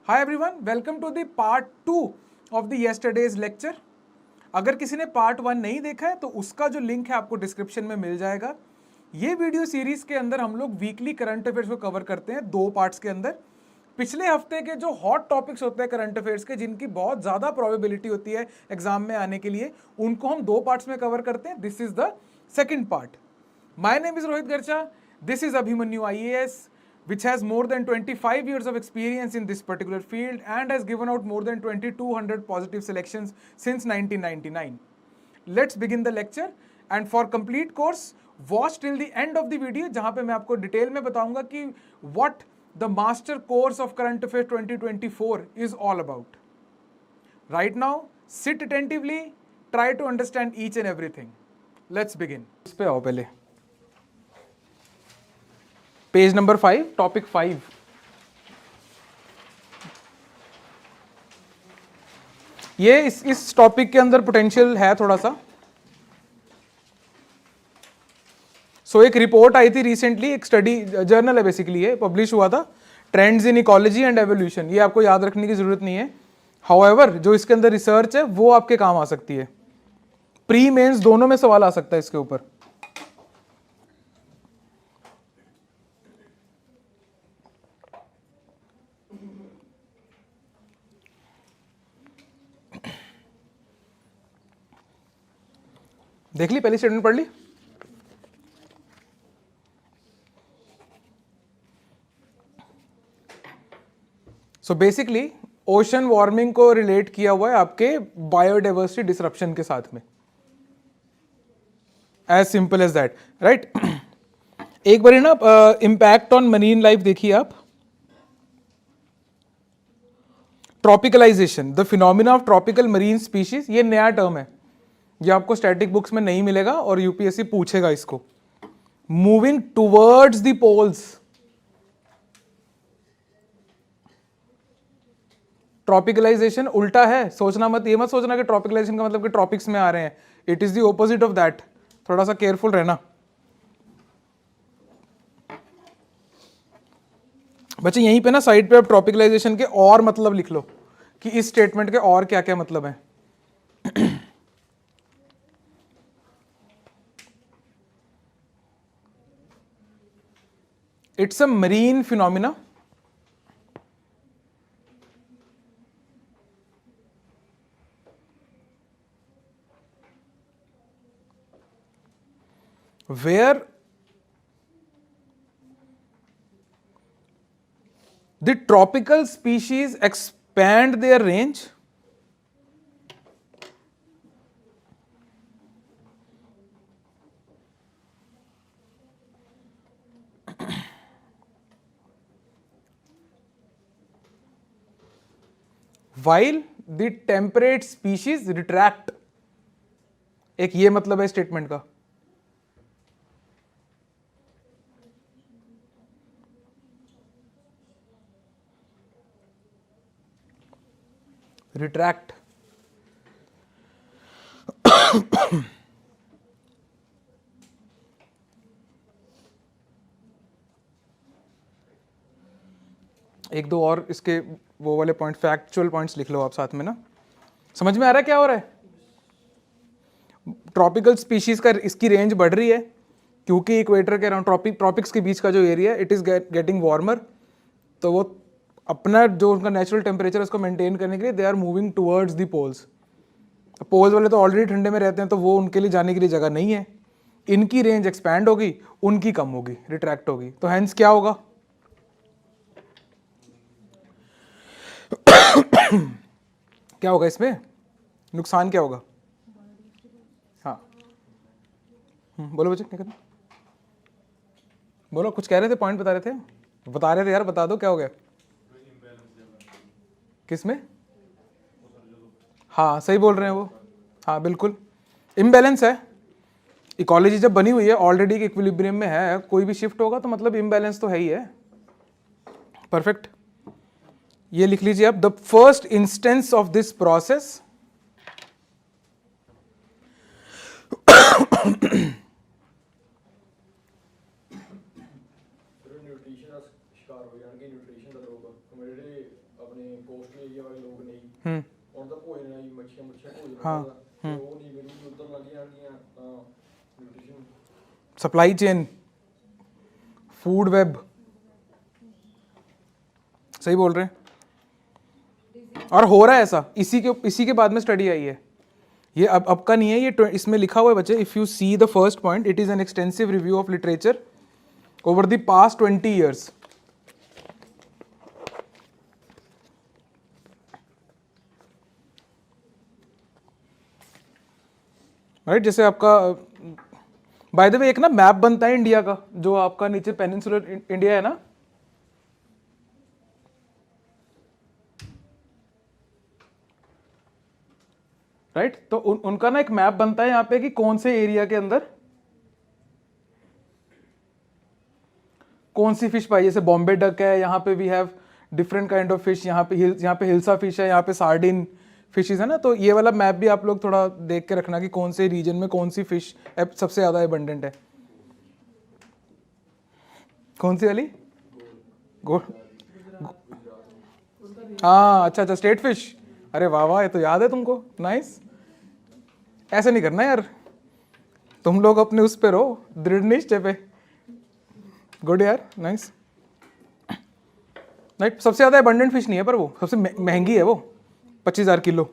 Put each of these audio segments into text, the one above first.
Hi everyone, welcome to the part 2 of the yesterday's lecture. अगर किसी ने part 1 नहीं देखा है तो उसका जो लिंक है आपको डिस्क्रिप्शन में मिल जाएगा। ये वीडियो सीरीज के अंदर हम लोग वीकली करंट अफेयर्स को कवर करते हैं 2 पार्ट्स के अंदर। पिछले हफ्ते के जो हॉट टॉपिक्स होते हैं करंट अफेयर्स के, जिनकी बहुत ज़्यादा प्रोबेबिलिटी होती है एग्जाम में आने के लिए, उनको हम 2 पार्ट्स में कवर करते हैं। This is the second part. My name is Rohit गर्चा, this is Abhimanyu IAS, which has more than 25 years of experience in this particular field and has given out more than 2200 positive selections since 1999. Let's begin the lecture, and for complete course watch till the end of the video, जहां पे मैं आपको detail में बताऊंगा कि what the master course of current affairs 2024 is all about. Right now sit attentively, try to understand each and everything. Let's begin. इस पे आओ पहले, पेज नंबर 5, टॉपिक 5। ये इस टॉपिक के अंदर पोटेंशियल है थोड़ा सा। एक रिपोर्ट आई थी रिसेंटली, एक स्टडी जर्नल है बेसिकली, ये पब्लिश हुआ था, trends in ecology and evolution. ये आपको याद रखने की जरूरत नहीं है, हाउएवर जो इसके अंदर रिसर्च है वो आपके काम आ सकती है। प्री मेंस दोनों में सवाल आ सकता है इसके ऊपर। देख ली, पहली स्टेटमेंट पढ़ ली। सो बेसिकली ओशन वार्मिंग को रिलेट किया हुआ है आपके बायोडाइवर्सिटी डिसरप्शन के साथ में, as simple as that, right. एक बार ना इंपैक्ट ऑन मरीन लाइफ देखिए आप। Tropicalisation, the phenomena of tropical marine species, ये नया टर्म है, ये आपको स्टैटिक बुक्स में नहीं मिलेगा और यूपीएससी पूछेगा इसको। मूविंग टुवर्ड्स द पोल्स, ट्रॉपिकलाइजेशन उल्टा है, सोचना मत, ये मत सोचना कि ट्रॉपिकलाइजेशन का मतलब कि ट्रॉपिक्स में आ रहे हैं। It is the opposite of that, थोड़ा सा केयरफुल रहना बच्चे। यहीं पे ना साइड पे आप ट्रॉपिकलाइजेशन के और मतलब लिख लो कि इस स्टेटमेंट के और क्या क्या मतलब है। It's a marine phenomena where the tropical species expand their range while the temperate species retract। एक ये मतलब है स्टेटमेंट का। रिट्रैक्ट, एक दो और इसके वो वाले पॉइंट, फैक्चुअल पॉइंट्स लिख लो आप साथ में ना। समझ में आ रहा है क्या हो रहा है? ट्रॉपिकल स्पीशीज का इसकी रेंज बढ़ रही है क्योंकि इक्वेटर के अराउंड, ट्रॉपिक्स के बीच का जो area, it is getting warmer, तो वो अपना जो उनका नेचुरल टेम्परेचर है उसको मेंटेन करने के लिए they are moving towards the poles. Poles वाले तो ऑलरेडी ठंडे में रहते हैं, तो वो उनके लिए जाने के लिए जगह नहीं है। इनकी रेंज एक्सपैंड होगी, उनकी कम होगी, रिट्रैक्ट होगी, तो हैंस क्या होगा? क्या होगा इसमें? नुकसान क्या होगा? हाँ, बोलो बच्चे, क्या कहते हैं? बोलो, कुछ कह रहे थे, पॉइंट बता रहे थे यार, बता दो क्या हो गया। किसमें? हाँ सही बोल रहे हैं वो, हाँ बिल्कुल इम्बैलेंस है। इकोलॉजी जब बनी हुई है ऑलरेडी इक्विलिब्रियम में है, कोई भी शिफ्ट होगा तो मतलब इम्बैलेंस तो है ही है। परफेक्ट, ये लिख लीजिए आप। The first instance of this process coastal area ਵਾਲੇ ਲੋਕ ਨਹੀਂ ਉਹਨਾਂ ਦਾ ਭੋਜਨ ਹੈ ਮੱਛੀਆਂ ਭੋਜਨ ਹਾਂ ਉਹ ਨਹੀਂ ਮਿਲੂਗੀ ਉੱਧਰ ਲੱਗ ਜਾਣਗੀਆਂ ਤਾਂ nutrition supply chain, food web, सही बोल रहे हैं। और हो रहा है ऐसा, इसी के बाद में स्टडी आई है। ये अब का नहीं है, ये इसमें लिखा हुआ है बच्चे, if you see the first point, it is an extensive review of literature over the past 20 years। Right, जैसे आपका बाय द वे एक ना मैप बनता है इंडिया का, जो आपका नीचे पेनिनसुलर इंडिया है ना, राइट तो उनका ना एक मैप बनता है यहाँ पे कि कौन से एरिया के अंदर कौन सी फिश पाई। जैसे बॉम्बे डक है, यहाँ पे we have different kind of fish, यहाँ पे हिल्सा फिश है, यहाँ पे सार्डिन फिशेज है ना। तो ये वाला मैप भी आप लोग थोड़ा देख के रखना कि कौन से रीजन में कौन सी फिश सबसे ज़्यादा एबंडेंट है। कौन सी वाली? हाँ अच्छा, स्टेट फिश। अरे वाह वाह, ये तो याद है तुमको, नाइस। ऐसे नहीं करना यार, तुम लोग अपने उस पे रहो, दृढ़ निश्चय पे। गुड यार, नाइस। राइट, सबसे ज़्यादा एबंडेंट फिश नहीं है, पर वो सबसे महंगी है, वो 25,000 किलो।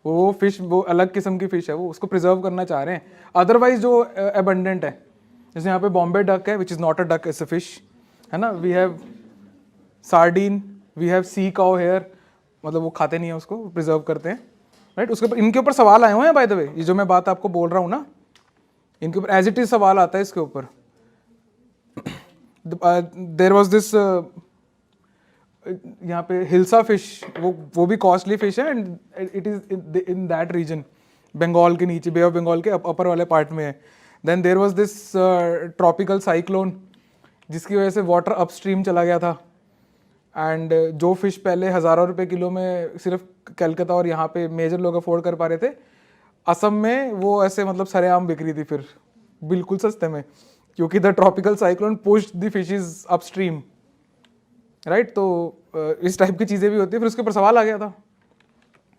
वो फिश वो अलग किस्म की फिश है, वो उसको प्रिजर्व करना चाह रहे हैं। अदरवाइज जो एबंडेंट है, जैसे यहाँ पे बॉम्बे डक है, which is not a duck, it's a fish, है ना। We have sardine, we have sea cow here, मतलब वो खाते नहीं है उसको, प्रिजर्व करते हैं। राइट, उसके ऊपर इनके ऊपर सवाल आए हुए हैं बाय द वे, ये जो मैं बात आपको बोल रहा हूँ ना, इनके ऊपर एज इट इज सवाल आता है इसके ऊपर। देयर वाज दिस यहाँ पे हिल्सा फिश, वो भी कॉस्टली फिश है, and it is in that region, Bengal के नीचे, बे ऑफ बंगाल के अपर वाले पार्ट में है। Then there was this tropical cyclone, जिसकी वजह से वाटर अपस्ट्रीम चला गया था, एंड जो फिश पहले हज़ारों रुपए किलो में सिर्फ कलकत्ता और यहाँ पे मेजर लोग अफोर्ड कर पा रहे थे, असम में वो ऐसे मतलब सरेआम बिक रही थी फिर बिल्कुल सस्ते में, क्योंकि the tropical cyclone pushed the fishes upstream. Right, तो इस टाइप की चीज़ें भी होती है। फिर उसके ऊपर सवाल आ गया था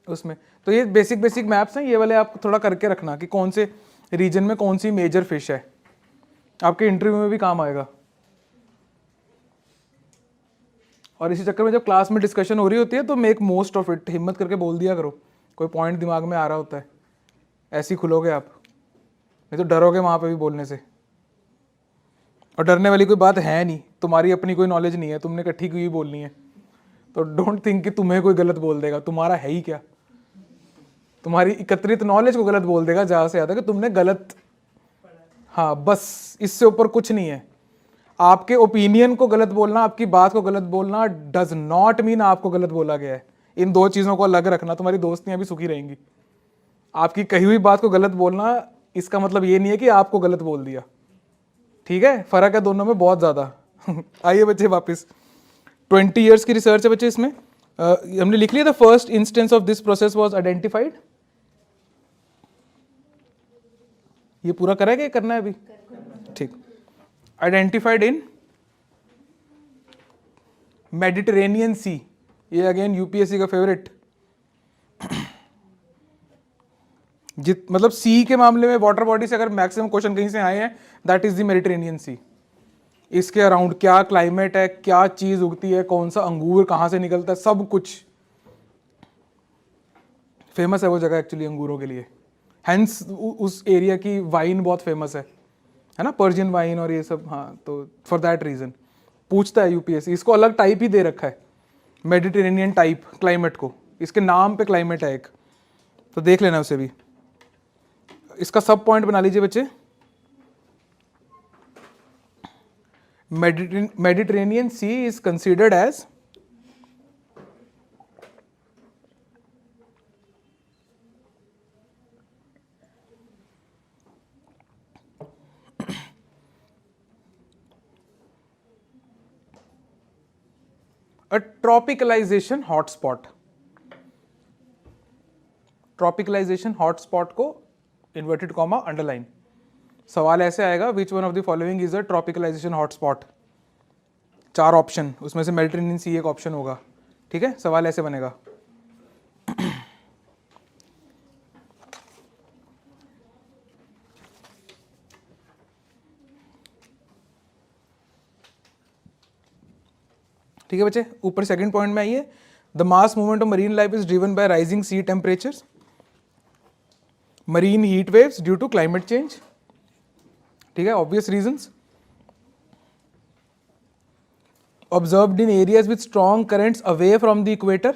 उसमें। तो ये बेसिक मैप्स हैं, ये वाले आप थोड़ा करके रखना कि कौन से रीजन में कौन सी मेजर फिश है, आपके इंटरव्यू में भी काम आएगा। और इसी चक्कर में जब क्लास में डिस्कशन हो रही होती है तो मेक मोस्ट ऑफ इट, हिम्मत करके बोल दिया करो, कोई पॉइंट दिमाग में आ रहा होता है, ऐसे ही खुलोगे आप, नहीं तो डरोगे वहाँ पे भी बोलने से। और डरने वाली कोई बात है नहीं, तुम्हारी अपनी कोई नॉलेज नहीं है, तुमने इकट्ठी की हुई बोलनी है। तो डोंट थिंक कि तुम्हें कोई गलत बोल देगा, तुम्हारा है ही क्या, तुम्हारी एकत्रित नॉलेज को गलत बोल देगा ज़्यादा से ज़्यादा, कि तुमने गलत, हाँ बस, इससे ऊपर कुछ नहीं है। आपके ओपिनियन को गलत बोलना, आपकी बात को गलत बोलना डज नॉट मीन आपको गलत बोला गया है। इन दो चीज़ों को अलग रखना, तुम्हारी दोस्तियाँ भी सुखी रहेंगी। आपकी कही हुई बात को गलत बोलना, इसका मतलब ये नहीं है कि आपको गलत बोल दिया, ठीक है, फर्क है दोनों में बहुत ज़्यादा। आइए बच्चे वापस, 20 years की रिसर्च है बच्चे इसमें। हमने लिख लिया, the first instance of this process was identified. ये पूरा करेगा, करना है अभी, ठीक। आइडेंटिफाइड इन मेडिटेरेनियन सी, ये अगेन यूपीएससी का फेवरेट। मतलब सी के मामले में वाटर बॉडी से अगर मैक्सिमम क्वेश्चन कहीं से आए हैं, दैट इज द मेडिटेरेनियन सी। इसके अराउंड क्या क्लाइमेट है, क्या चीज उगती है, कौन सा अंगूर कहाँ से निकलता है, सब कुछ फेमस है वो जगह एक्चुअली अंगूरों के लिए। हेंस उस एरिया की वाइन बहुत फेमस है ना, पर्शियन वाइन और ये सब। हाँ, तो फॉर दैट रीजन पूछता है यूपीएससी, इसको अलग टाइप ही दे रखा है, मेडिटेरेनियन टाइप क्लाइमेट को, इसके नाम पे क्लाइमेट है एक, तो देख लेना उसे भी। इसका सब पॉइंट बना लीजिए बच्चे, Mediterranean Sea is considered as a tropicalization hotspot। Tropicalisation hotspot को इन्वर्टेड कॉमा अंडरलाइन, सवाल ऐसे आएगा, which one of the following is a tropicalisation hotspot. 4 option, उसमें से मेडिटेरेनियन सी एक ऑप्शन होगा। ठीक है, सवाल ऐसे बनेगा। ठीक है बच्चे, ऊपर सेकंड पॉइंट में आइए। The mass movement of marine life is driven by rising sea temperatures, marine heat waves due to climate change. ठीक है, obvious reasons. Observed in areas with strong currents away from the equator,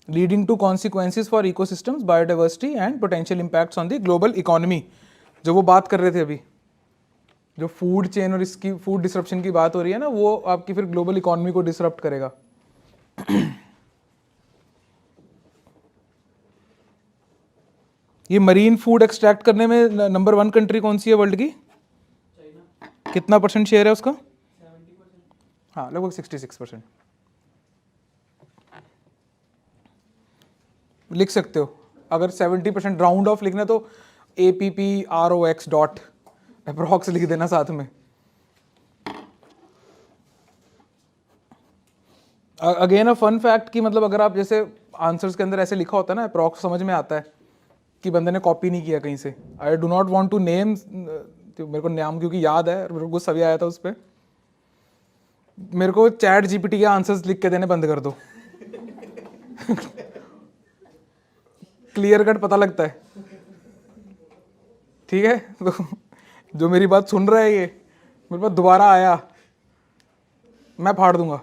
leading to consequences for ecosystems, biodiversity and potential impacts on the global economy। जो वो बात कर रहे थे अभी, जो फूड चेन और इसकी फूड डिसरप्शन की बात हो रही है ना, वो आपकी फिर ग्लोबल इकोनॉमी को डिसरप्ट करेगा। ये मरीन फूड एक्सट्रैक्ट करने में नंबर 1 कंट्री कौन सी है वर्ल्ड की? चाइना। कितना % शेयर है उसका? 70%। हाँ, लगभग 66%। लिख सकते हो, अगर 70% राउंड ऑफ लिखना तो APPROX डॉट अप्रॉक्स लिख देना साथ में। अगेन अ फन फैक्ट कि मतलब अगर आप जैसे आंसर्स के अंदर ऐसे लिखा होता है ना अप्रॉक्स, समझ में आता है कि बंदे ने कॉपी नहीं किया कहीं से। I do not want to name, मेरे को नाम क्योंकि याद है, मेरे को गुस्सा भी आया था उस पर। मेरे को चैट GPT के आंसर्स लिख के देने बंद कर दो। क्लियर कट पता लगता है। ठीक है, तो जो मेरी बात सुन रहा है ये मेरे पास दोबारा आया, मैं फाड़ दूंगा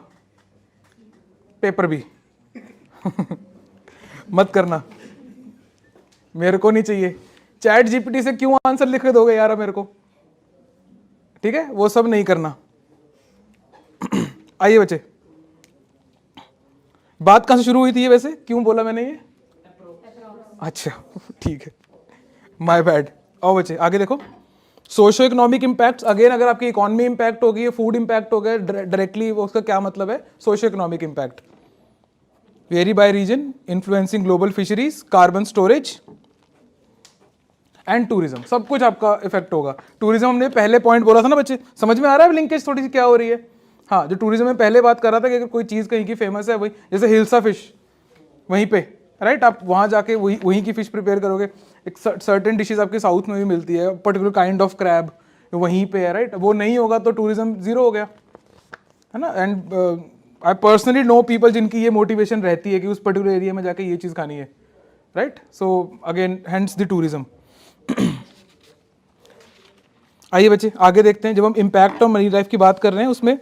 पेपर भी। मत करना, मेरे को नहीं चाहिए। चैट GPT से क्यों आंसर लिख के दोगे यार मेरे को? ठीक है, वो सब नहीं करना। आइए बच्चे, बात कहां से शुरू हुई थी ये वैसे, क्यों बोला मैंने ये? अच्छा ठीक है, माय बैड। आओ बच्चे आगे देखो। सोशो इकोनॉमिक इम्पैक्ट, अगेन अगर आपकी इकोनॉमी इम्पैक्ट होगी, फूड इम्पैक्ट हो गया डायरेक्टली, उसका क्या मतलब है? Socio economic impact very by region, influencing global fisheries, carbon storage and tourism, सब कुछ आपका इफेक्ट होगा। टूरिज्म हमने पहले पॉइंट बोला था ना बच्चे, समझ में आ रहा है लिंकेज थोड़ी सी क्या हो रही है? हाँ, जो टूरिज्म में पहले बात कर रहा था कि अगर कोई चीज़ कहीं की फेमस है, वही जैसे हिल्सा फिश वहीं पे, राइट, आप वहाँ जाके वहीं की फिश प्रिपेयर करोगे। एक सर्टेन डिशेज आपके साउथ में भी मिलती है, पर्टिकुलर काइंड ऑफ क्रैब वहीं पे है, राइट, वो नहीं होगा तो टूरिज्म जीरो हो गया, है ना। And I personally know people जिनकी ये मोटिवेशन रहती है कि उस पर्टिकुलर एरिया में जाके ये चीज़ खानी है, right. So again hence the tourism. आइए बच्चे आगे देखते हैं। जब हम इम्पैक्ट ऑफ मरीन लाइफ की बात कर रहे हैं, उसमें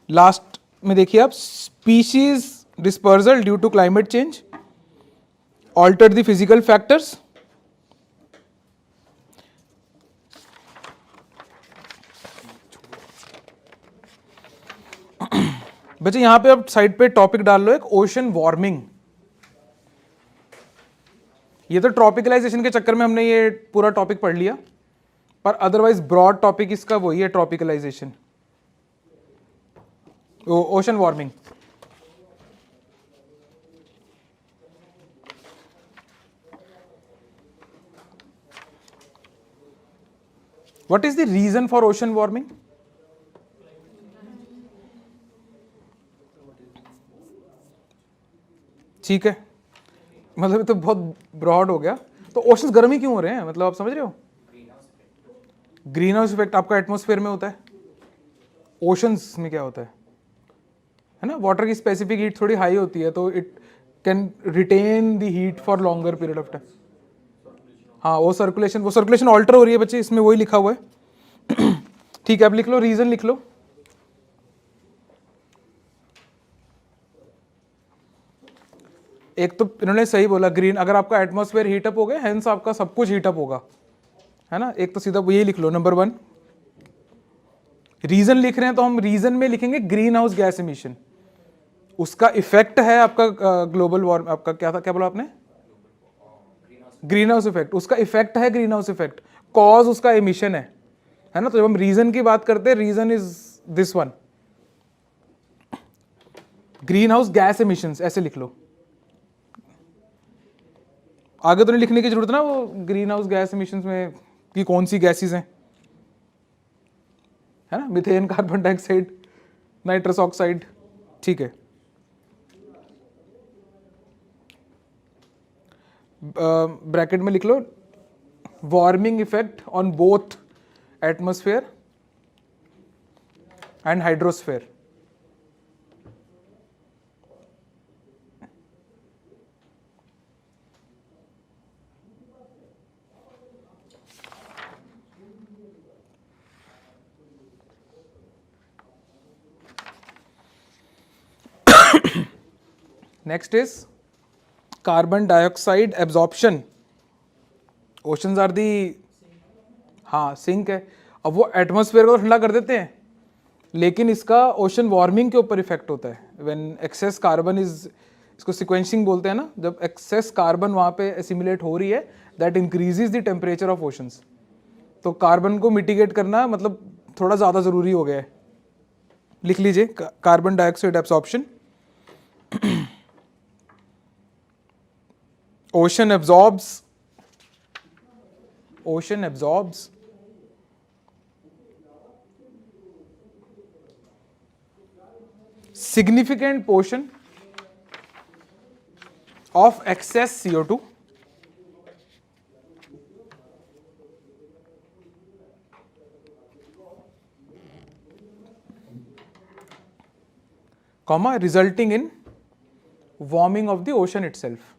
लास्ट में देखिए आप, species dispersal due to climate change, alter the physical factors, बच्चे यहां पे आप साइड पे टॉपिक डाल लो एक, ओशन वार्मिंग। ये तो ट्रॉपिकलाइजेशन के चक्कर में हमने ये पूरा टॉपिक पढ़ लिया, पर अदरवाइज ब्रॉड टॉपिक इसका वही है, tropicalisation, ocean warming. What is the reason for ocean warming? ठीक है, मतलब ये तो बहुत ब्रॉड हो गया। तो ओशंस गर्म ही क्यों हो रहे हैं, मतलब आप समझ रहे हो? ग्रीन हाउस इफेक्ट आपका एटमॉस्फेयर में होता है, ओशंस में क्या होता है ना, वाटर की स्पेसिफिक हीट थोड़ी हाई होती है, तो it can retain the heat for longer period of time. हाँ, वो सर्कुलेशन ऑल्टर हो रही है बच्चे, इसमें वही लिखा हुआ है। ठीक है, अब लिख लो, रीजन लिख लो। एक तो इन्होंने सही बोला, ग्रीन, अगर आपका एटमॉस्फेयर हीटअप हो गया, हेंस आपका सब कुछ हीटअप होगा, है ना। एक तो सीधा यही लिख लो, नंबर 1। रीजन लिख रहे हैं तो हम रीजन में लिखेंगे ग्रीन हाउस गैस इमिशन, उसका इफेक्ट है आपका ग्लोबल वार्म, आपका क्या था, क्या बोला आपने? ग्रीन हाउस इफेक्ट, उसका इफेक्ट है ग्रीन हाउस इफेक्ट, कॉज उसका एमिशन है ना। तो जब हम रीजन की बात करते हैं, reason is this one, green house gas emissions, ऐसे लिख लो। आगे तो नहीं लिखने की जरूरत ना, वो ग्रीन हाउस गैस इमिशंस में कि कौन सी गैसेस हैं, है ना, methane, carbon dioxide, nitrous oxide. ठीक है, ब्रैकेट में लिख लो warming effect on both atmosphere and hydrosphere. Next is carbon dioxide absorption. Oceans are the हाँ सिंक है. अब वो एटमॉस्फेयर को ठंडा कर देते हैं, लेकिन इसका ओशन वार्मिंग के ऊपर इफेक्ट होता है. व्हेन एक्सेस कार्बन इज, इसको सिक्वेंसिंग बोलते हैं ना, जब एक्सेस कार्बन वहाँ पे एसिमुलेट हो रही है, that increases the temperature of oceans. तो कार्बन को मिटिगेट करना मतलब थोड़ा ज़्यादा ज़रूरी हो गया है. लिख लीजिए carbon dioxide absorption. Ocean absorbs significant portion of excess CO2 comma resulting in warming of the ocean itself.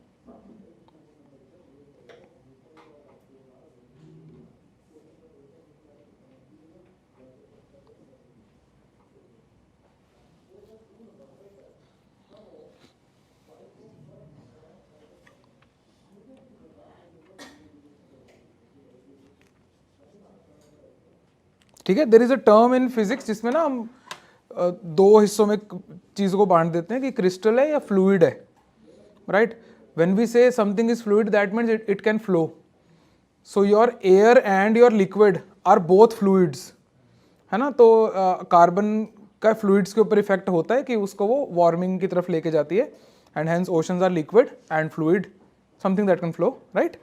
ठीक है. There is a term in physics जिसमें ना हम दो हिस्सों में चीज़ों को बांट देते हैं कि क्रिस्टल है या फ्लूइड है. Right. When we say something is fluid that means it can flow. So your air and your liquid are both fluids, है ना. तो कार्बन का फ्लूइड्स के ऊपर इफेक्ट होता है कि उसको वो वार्मिंग की तरफ लेके जाती है. And hence oceans are liquid and fluid, something that can flow. Right.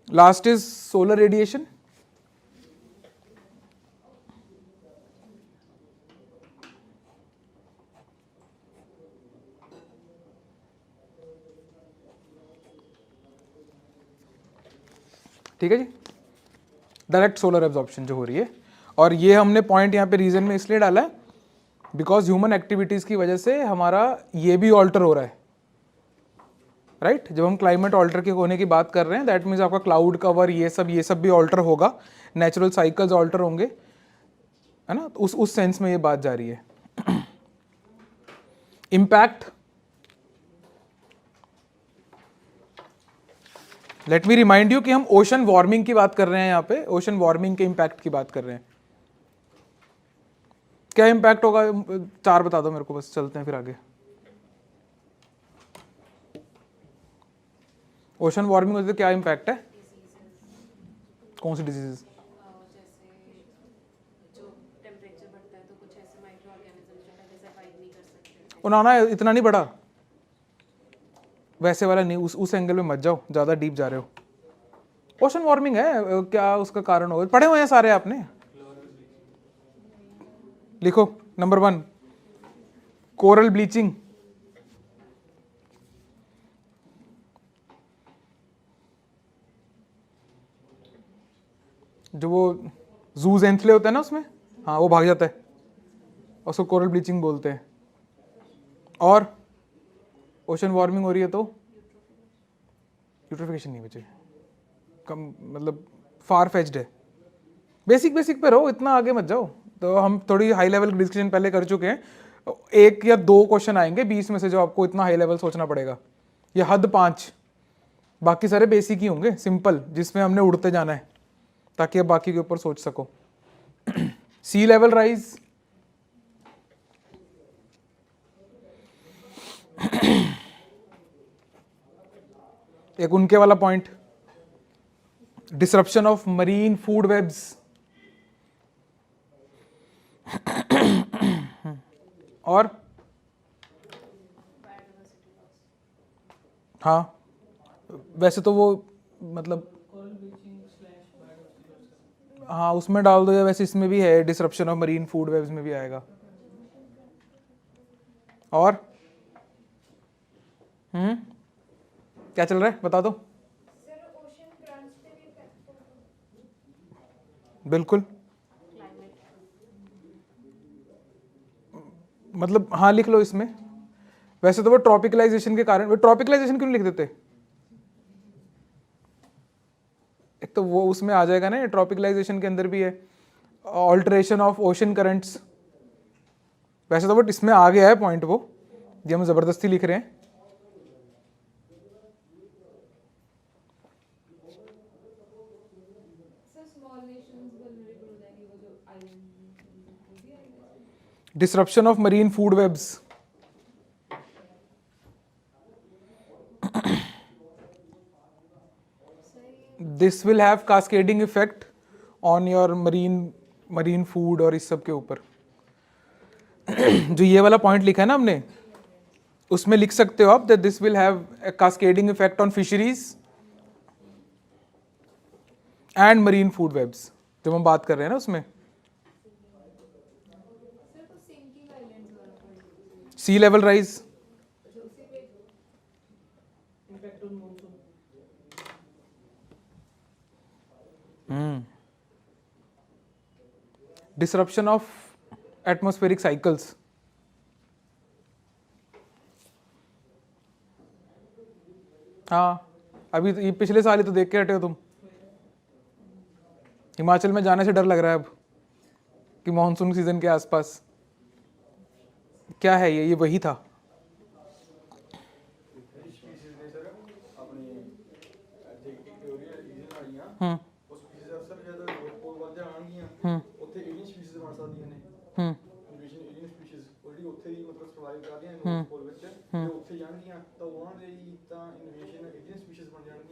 Last is solar radiation. ठीक है जी. डायरेक्ट सोलर एब्जॉर्प्शन जो हो रही है, और ये हमने पॉइंट यहाँ पे रीजन में इसलिए डाला है बिकॉज ह्यूमन एक्टिविटीज की वजह से हमारा ये भी ऑल्टर हो रहा है. राइट. जब हम क्लाइमेट ऑल्टर के होने की बात कर रहे हैं, दैट मीन्स आपका क्लाउड कवर ये सब भी ऑल्टर होगा, नेचुरल साइकिल्स ऑल्टर होंगे, है ना. उस सेंस में ये बात जा रही है. Impact, let me remind you कि हम ओशन वार्मिंग की बात कर रहे हैं. यहाँ पे ओशन वार्मिंग के इम्पैक्ट की बात कर रहे हैं. क्या इम्पैक्ट होगा, 4 बता दो मेरे को, बस चलते हैं फिर आगे. ओशन वार्मिंग होने से क्या इम्पैक्ट है? कौन सी डिजीजेस? उन्होंने इतना नहीं बढ़ा, वैसे वाला नहीं, उस एंगल में मत जाओ, ज़्यादा डीप जा रहे हो. ओशन वार्मिंग है, क्या उसका कारण होगा? पढ़े हुए हैं सारे आपने. लिखो नंबर 1 कोरल ब्लीचिंग. जो वो जूजेंथले होता है ना उसमें, हाँ वो भाग जाता है, उसको कोरल ब्लीचिंग बोलते हैं. और ओशन वार्मिंग हो रही है तो यूट्रोफिकेशन नहीं बचे, कम मतलब फार फेच्ड है. बेसिक पे रहो, इतना आगे मत जाओ. तो हम थोड़ी हाई लेवल की डिस्कशन पहले कर चुके हैं. 1 या 2 क्वेश्चन आएंगे 20 में से जो आपको इतना हाई लेवल सोचना पड़ेगा, या हद 5. बाकी सारे बेसिक ही होंगे, सिंपल, जिसमें हमने उड़ते जाना है ताकि आप बाकी के ऊपर सोच सको. सी लेवल राइज, एक उनके वाला point, disruption of marine food webs. और हाँ, वैसे तो वो मतलब हाँ उसमें डाल दो, या वैसे इसमें भी है, disruption of marine food webs में भी आएगा. और क्या चल रहा है बता दो। बिल्कुल, मतलब हाँ लिख लो इसमें। वैसे तो वो ट्रॉपिकलाइजेशन के कारण, वो ट्रॉपिकलाइजेशन क्यों नहीं लिख देते? एक तो वो उसमें आ जाएगा ना, ट्रॉपिकलाइजेशन के अंदर भी है ऑल्टरेशन ऑफ ओशन करंट्स। वैसे तो वो इसमें आ गया है पॉइंट, वो ये हम जबरदस्ती लिख रहे हैं। Disruption of marine food webs, this will have cascading effect on your marine food और इस सब के ऊपर। जो ये वाला पॉइंट लिखा है ना हमने, उसमें लिख सकते हो आप that this will have a cascading effect on fisheries and marine food webs, जब हम बात कर रहे हैं ना उसमें। Sea level rise, disruption of atmospheric cycles, हाँ अभी तो ये पिछले साल ही तो देख के हटे हो तुम। हिमाचल में जाने से डर लग रहा है अब कि मॉनसून सीजन के आसपास। क्या है ये वही था।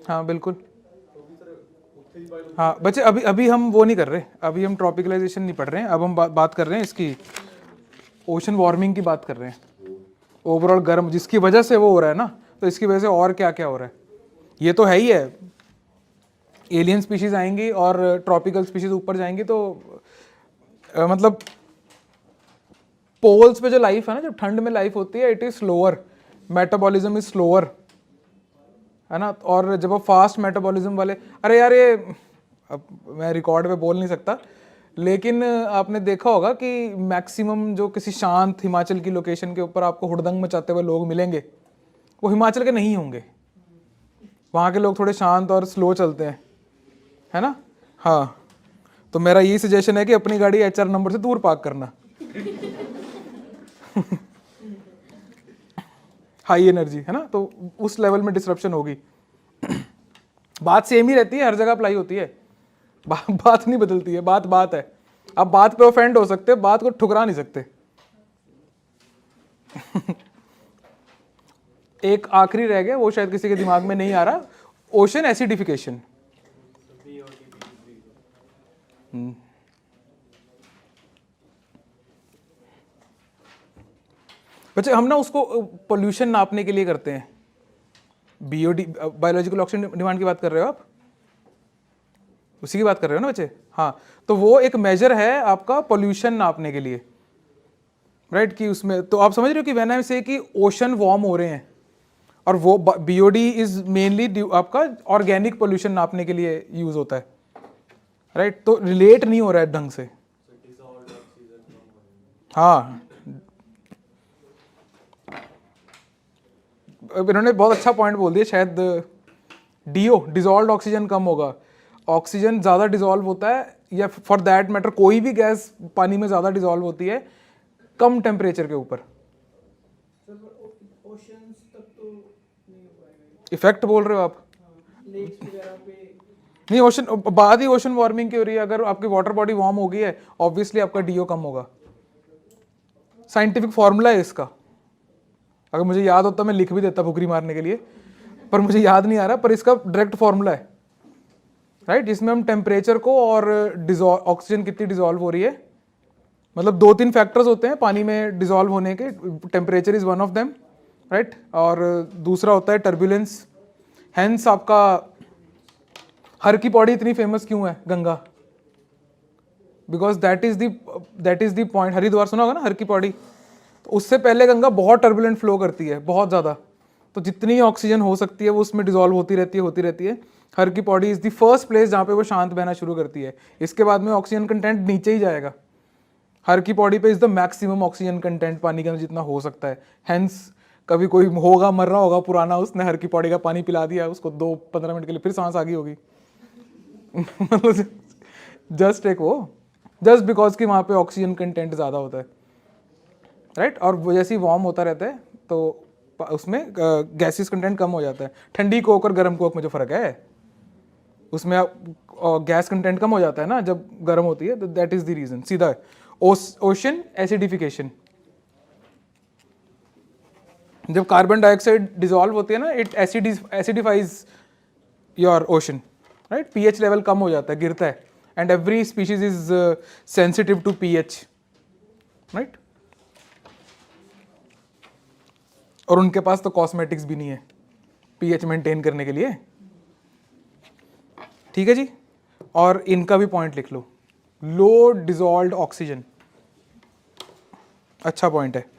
हाँ बिल्कुल, हाँ बच्चे अभी हम वो नहीं कर रहे, अभी हम ट्रॉपिकलाइजेशन नहीं पढ़ रहे हैं, अब हम बात कर रहे हैं इसकी ओशन वार्मिंग की बात कर रहे हैं। ओवरऑल गर्म जिसकी वजह से वो हो रहा है ना, तो इसकी वजह से और क्या क्या हो रहा है ये तो है ही है। एलियन स्पीशीज आएंगी और ट्रॉपिकल स्पीशीज ऊपर जाएंगी, तो मतलब पोल्स पे जो लाइफ है ना, जब ठंड में लाइफ होती है, it is slower, metabolism is slower, है ना। और जब वो फास्ट मेटाबॉलिज्म वाले, अरे यार ये अब मैं रिकॉर्ड पे बोल नहीं सकता, लेकिन आपने देखा होगा कि मैक्सिमम जो किसी शांत हिमाचल की लोकेशन के ऊपर आपको हुड़दंग मचाते हुए लोग मिलेंगे, वो हिमाचल के नहीं होंगे। वहाँ के लोग थोड़े शांत और स्लो चलते हैं, है ना। हाँ, तो मेरा यही सजेशन है कि अपनी गाड़ी HR नंबर से दूर पार्क करना। हाई एनर्जी, है ना, तो उस लेवल में डिसरप्शन होगी। बात सेम ही रहती है, हर जगह अप्लाई होती है, बात नहीं बदलती है, बात है। आप बात पे ऑफेंड हो सकते, बात को ठुकरा नहीं सकते। एक आखिरी रह गया, वो शायद किसी के दिमाग में नहीं आ रहा, ओशन एसिडिफिकेशन। बच्चे हम ना उसको पोल्यूशन नापने के लिए करते हैं। BOD, बायोलॉजिकल ऑक्सीजन डिमांड की बात कर रहे हो आप, उसी की बात कर रहे हो ना बच्चे। हाँ, तो वो एक मेजर है आपका पोल्यूशन नापने के लिए, राइट। कि उसमें तो आप समझ रहे हो कि व्हेन आई से कि ओशन वार्म हो रहे हैं, और वो BOD इज मेनली आपका ऑर्गेनिक पोल्यूशन नापने के लिए यूज होता है, राइट। तो रिलेट नहीं हो रहा है ढंग से। हाँ, इन्होंने बहुत अच्छा पॉइंट बोल दिया, शायद डिजॉल्व ऑक्सीजन कम होगा। ऑक्सीजन ज़्यादा डिजॉल्व होता है, या फॉर दैट मैटर कोई भी गैस पानी में ज़्यादा डिजॉल्व होती है कम टेम्परेचर के ऊपर। इफेक्ट बोल रहे हो आप? नहीं, ओशन बाद ही ओशन वार्मिंग की हो रही है। अगर आपकी वाटर बॉडी वार्म हो गई है, ऑब्वियसली आपका DO कम होगा। साइंटिफिक फॉर्मूला है इसका, अगर मुझे याद होता मैं लिख भी देता फुकरी मारने के लिए, पर मुझे याद नहीं आ रहा। पर इसका डायरेक्ट फॉर्मूला है, राइट, जिसमें हम टेम्परेचर को और ऑक्सीजन कितनी डिजॉल्व हो रही है, मतलब 2-3 फैक्टर्स होते हैं पानी में डिजॉल्व होने के, temperature is one of them, right. और दूसरा होता है टर्बुलेंस। हेंस आपका हर की पौड़ी इतनी फेमस क्यों है, Ganga, because that is the point. Haridwar सुना होगा ना, हर की पौड़ी, तो उससे पहले गंगा बहुत टर्बुलेंट फ्लो करती है, बहुत ज़्यादा। तो जितनी ऑक्सीजन हो सकती है वो उसमें डिजोल्व होती रहती है। हर की body is the first place जहाँ पे वो शांत बहना शुरू करती है। इसके बाद में ऑक्सीजन कंटेंट नीचे ही जाएगा। हर की बॉडी पे is the maximum oxygen content पानी के अंदर जितना हो सकता है। हेंस कभी कोई होगा, मर रहा होगा पुराना, उसने हर की बॉडी का पानी पिला दिया, उसको 2-15 मिनट के लिए फिर सांस आ गई होगी। जस्ट एक वो जस्ट बिकॉज कि वहाँ पे ऑक्सीजन कंटेंट ज़्यादा होता है, राइट। और जैसे ही वार्म होता रहता है तो उसमें गैसेस कंटेंट कम हो जाता है। ठंडी कोक और गर्म कोक में जो फ़र्क है, उसमें गैस कंटेंट कम हो जाता है ना जब गर्म होती है, तो दैट इज़ द रीज़न। सीधा ओशन एसिडिफिकेशन, जब कार्बन डाइऑक्साइड डिजोल्व होती है ना, it acidifies your ocean, right. PH level कम हो जाता है, गिरता है। And every species is sensitive to pH, right. और उनके पास तो कॉस्मेटिक्स भी नहीं है पीएच मेंटेन करने के लिए, ठीक है जी। और इनका भी पॉइंट लिख लो, लो डिजोल्व्ड ऑक्सीजन, अच्छा पॉइंट है।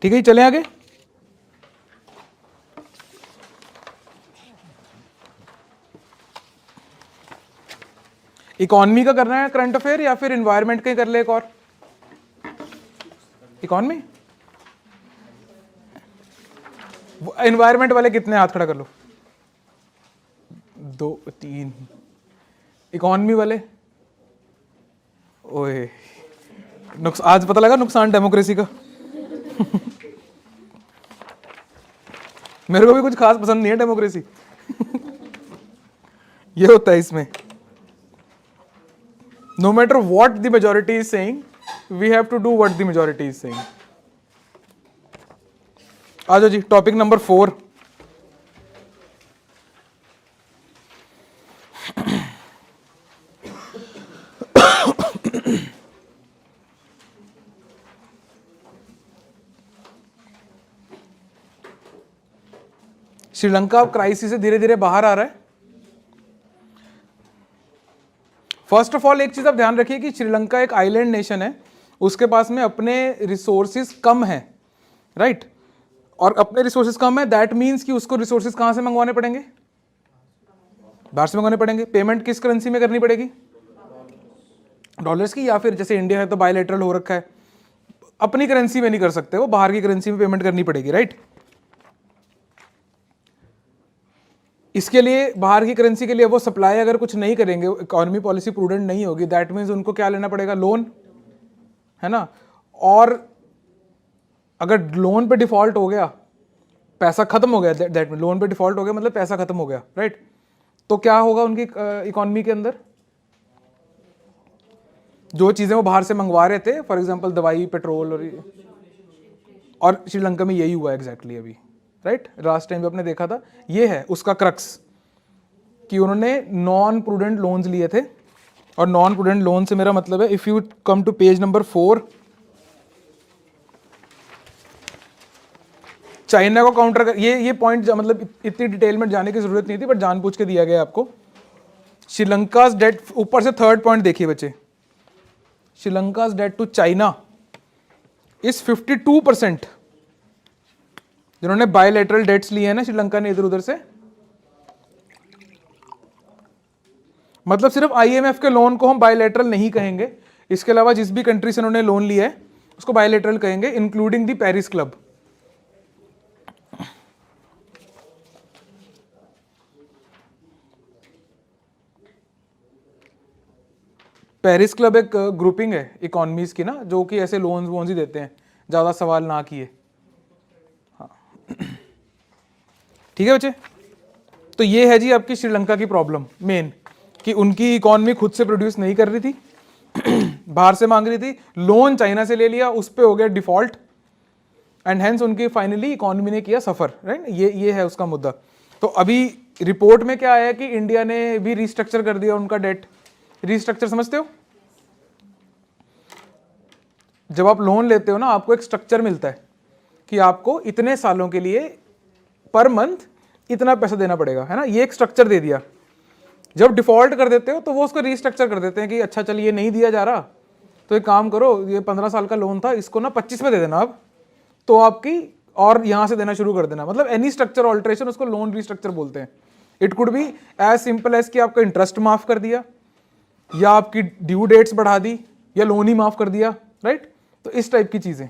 ठीक है, चलें आगे। इकोनॉमी का करना है करंट अफेयर या फिर एनवायरनमेंट का ही कर ले एक और? इकोनॉमी, एनवायरनमेंट वाले कितने, हाथ खड़ा कर लो। 2-3। इकोनॉमी वाले, ओए आज पता लगा नुकसान डेमोक्रेसी का। मेरे को भी कुछ खास पसंद नहीं है डेमोक्रेसी। ये होता है इसमें, no matter what the majority is saying, we have to do what the majority is saying. आ जाओ जी, टॉपिक नंबर 4। श्रीलंका अब क्राइसिस से धीरे धीरे बाहर आ रहा है। फर्स्ट ऑफ ऑल एक चीज आप ध्यान रखिए कि श्रीलंका एक आइलैंड नेशन है, उसके पास में अपने रिसोर्सेज कम है, राइट। और अपने रिसोर्सेज कम है, दैट मीन्स कि उसको रिसोर्सेज कहां से मंगवाने पड़ेंगे? बाहर से मंगवाने पड़ेंगे। पेमेंट किस करेंसी में करनी पड़ेगी? डॉलर्स की, या फिर जैसे इंडिया है तो बायलैटरल हो रखा है, अपनी करेंसी में नहीं कर सकते, वो बाहर की करेंसी में पेमेंट करनी पड़ेगी, राइट। इसके लिए बाहर की करेंसी के लिए वो सप्लाई अगर कुछ नहीं करेंगे, इकोनॉमी पॉलिसी प्रूडेंट नहीं होगी, दैट मीन्स उनको क्या लेना पड़ेगा? लोन, है ना। और अगर लोन पे डिफॉल्ट हो गया, पैसा खत्म हो गया, दैट मीन लोन पे डिफॉल्ट हो गया मतलब पैसा खत्म हो गया, राइट। तो क्या होगा उनकी इकोनॉमी के अंदर? जो चीजें वो बाहर से मंगवा रहे थे, फॉर एग्जांपल दवाई, पेट्रोल, और श्रीलंका में यही हुआ एग्जैक्टली अभी, राइट। लास्ट टाइम आपने देखा था, ये है उसका क्रक्स कि उन्होंने नॉन प्रूडेंट लोन्स लिए थे। और नॉन प्रूडेंट लोन से मेरा मतलब है, if you come to page number 4, China को काउंटर कर, ये पॉइंट मतलब इतनी डिटेल में जाने की जरूरत नहीं थी, बट जानबूझ के दिया गया आपको। श्रीलंका's डेट, ऊपर से थर्ड पॉइंट देखिए बच्चे, श्रीलंका's डेट टू चाइना इज 52%। जिन्होंने बायलैटरल डेट्स लिए हैं ना श्रीलंका ने इधर उधर से, मतलब सिर्फ आईएमएफ के लोन को हम बायलैटरल नहीं कहेंगे, इसके अलावा जिस भी कंट्री से उन्होंने लोन लिया है उसको बायलैटरल कहेंगे, including the Paris club. Paris club एक ग्रुपिंग है इकोनॉमीज की ना, जो कि ऐसे लोन्स वोन्स ही देते हैं, ज्यादा सवाल ना किए। हाँ ठीक है बच्चे, तो ये है जी आपकी श्रीलंका की प्रॉब्लम मेन, कि उनकी इकोनॉमी खुद से प्रोड्यूस नहीं कर रही थी, बाहर से मांग रही थी, लोन चाइना से ले लिया, उस पे हो गया डिफॉल्ट, एंड हेंस उनकी फाइनली इकोनॉमी ने किया सफर, राइट। ये है उसका मुद्दा। तो अभी रिपोर्ट में क्या आया कि इंडिया ने भी रिस्ट्रक्चर कर दिया उनका डेट। रिस्ट्रक्चर समझते हो? जब आप लोन लेते हो ना, आपको एक स्ट्रक्चर मिलता है कि आपको इतने सालों के लिए पर मंथ इतना पैसा देना पड़ेगा, है ना, ये एक स्ट्रक्चर दे दिया। जब डिफॉल्ट कर देते हो तो वो उसको रीस्ट्रक्चर कर देते हैं कि अच्छा चल ये नहीं दिया जा रहा तो एक काम करो, ये 15 साल का लोन था, इसको ना 25 में दे देना अब, तो आपकी और यहां से देना शुरू कर देना। मतलब एनी स्ट्रक्चर ऑल्ट्रेशन उसको लोन रीस्ट्रक्चर बोलते हैं। It could be as simple as कि आपका इंटरेस्ट माफ कर दिया, या आपकी ड्यू डेट्स बढ़ा दी, या लोन ही माफ कर दिया, राइट। तो इस टाइप की चीजें,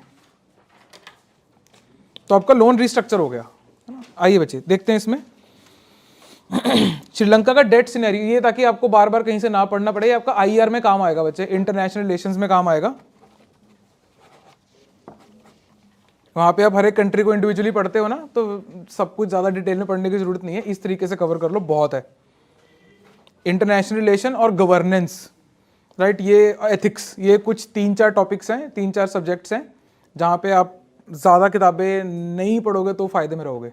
तो आपका लोन रीस्ट्रक्चर हो गया, है ना। आइए बच्चे देखते हैं इसमें श्रीलंका का डेट सिनेरियो, ये ताकि आपको बार बार कहीं से ना पढ़ना पड़े, आपका आईआर में काम आएगा बच्चे, इंटरनेशनल रिलेशंस में काम आएगा। वहां पे आप हर एक कंट्री को इंडिविजुअली पढ़ते हो ना, तो सब कुछ ज्यादा डिटेल में पढ़ने की जरूरत नहीं है, इस तरीके से कवर कर लो, बहुत है। इंटरनेशनल रिलेशन और गवर्नेंस, राइट, ये एथिक्स, ये कुछ 3-4 टॉपिक्स हैं, 3-4 सब्जेक्ट्स हैं जहां पे आप ज्यादा किताबें नहीं पढ़ोगे तो फायदे में रहोगे,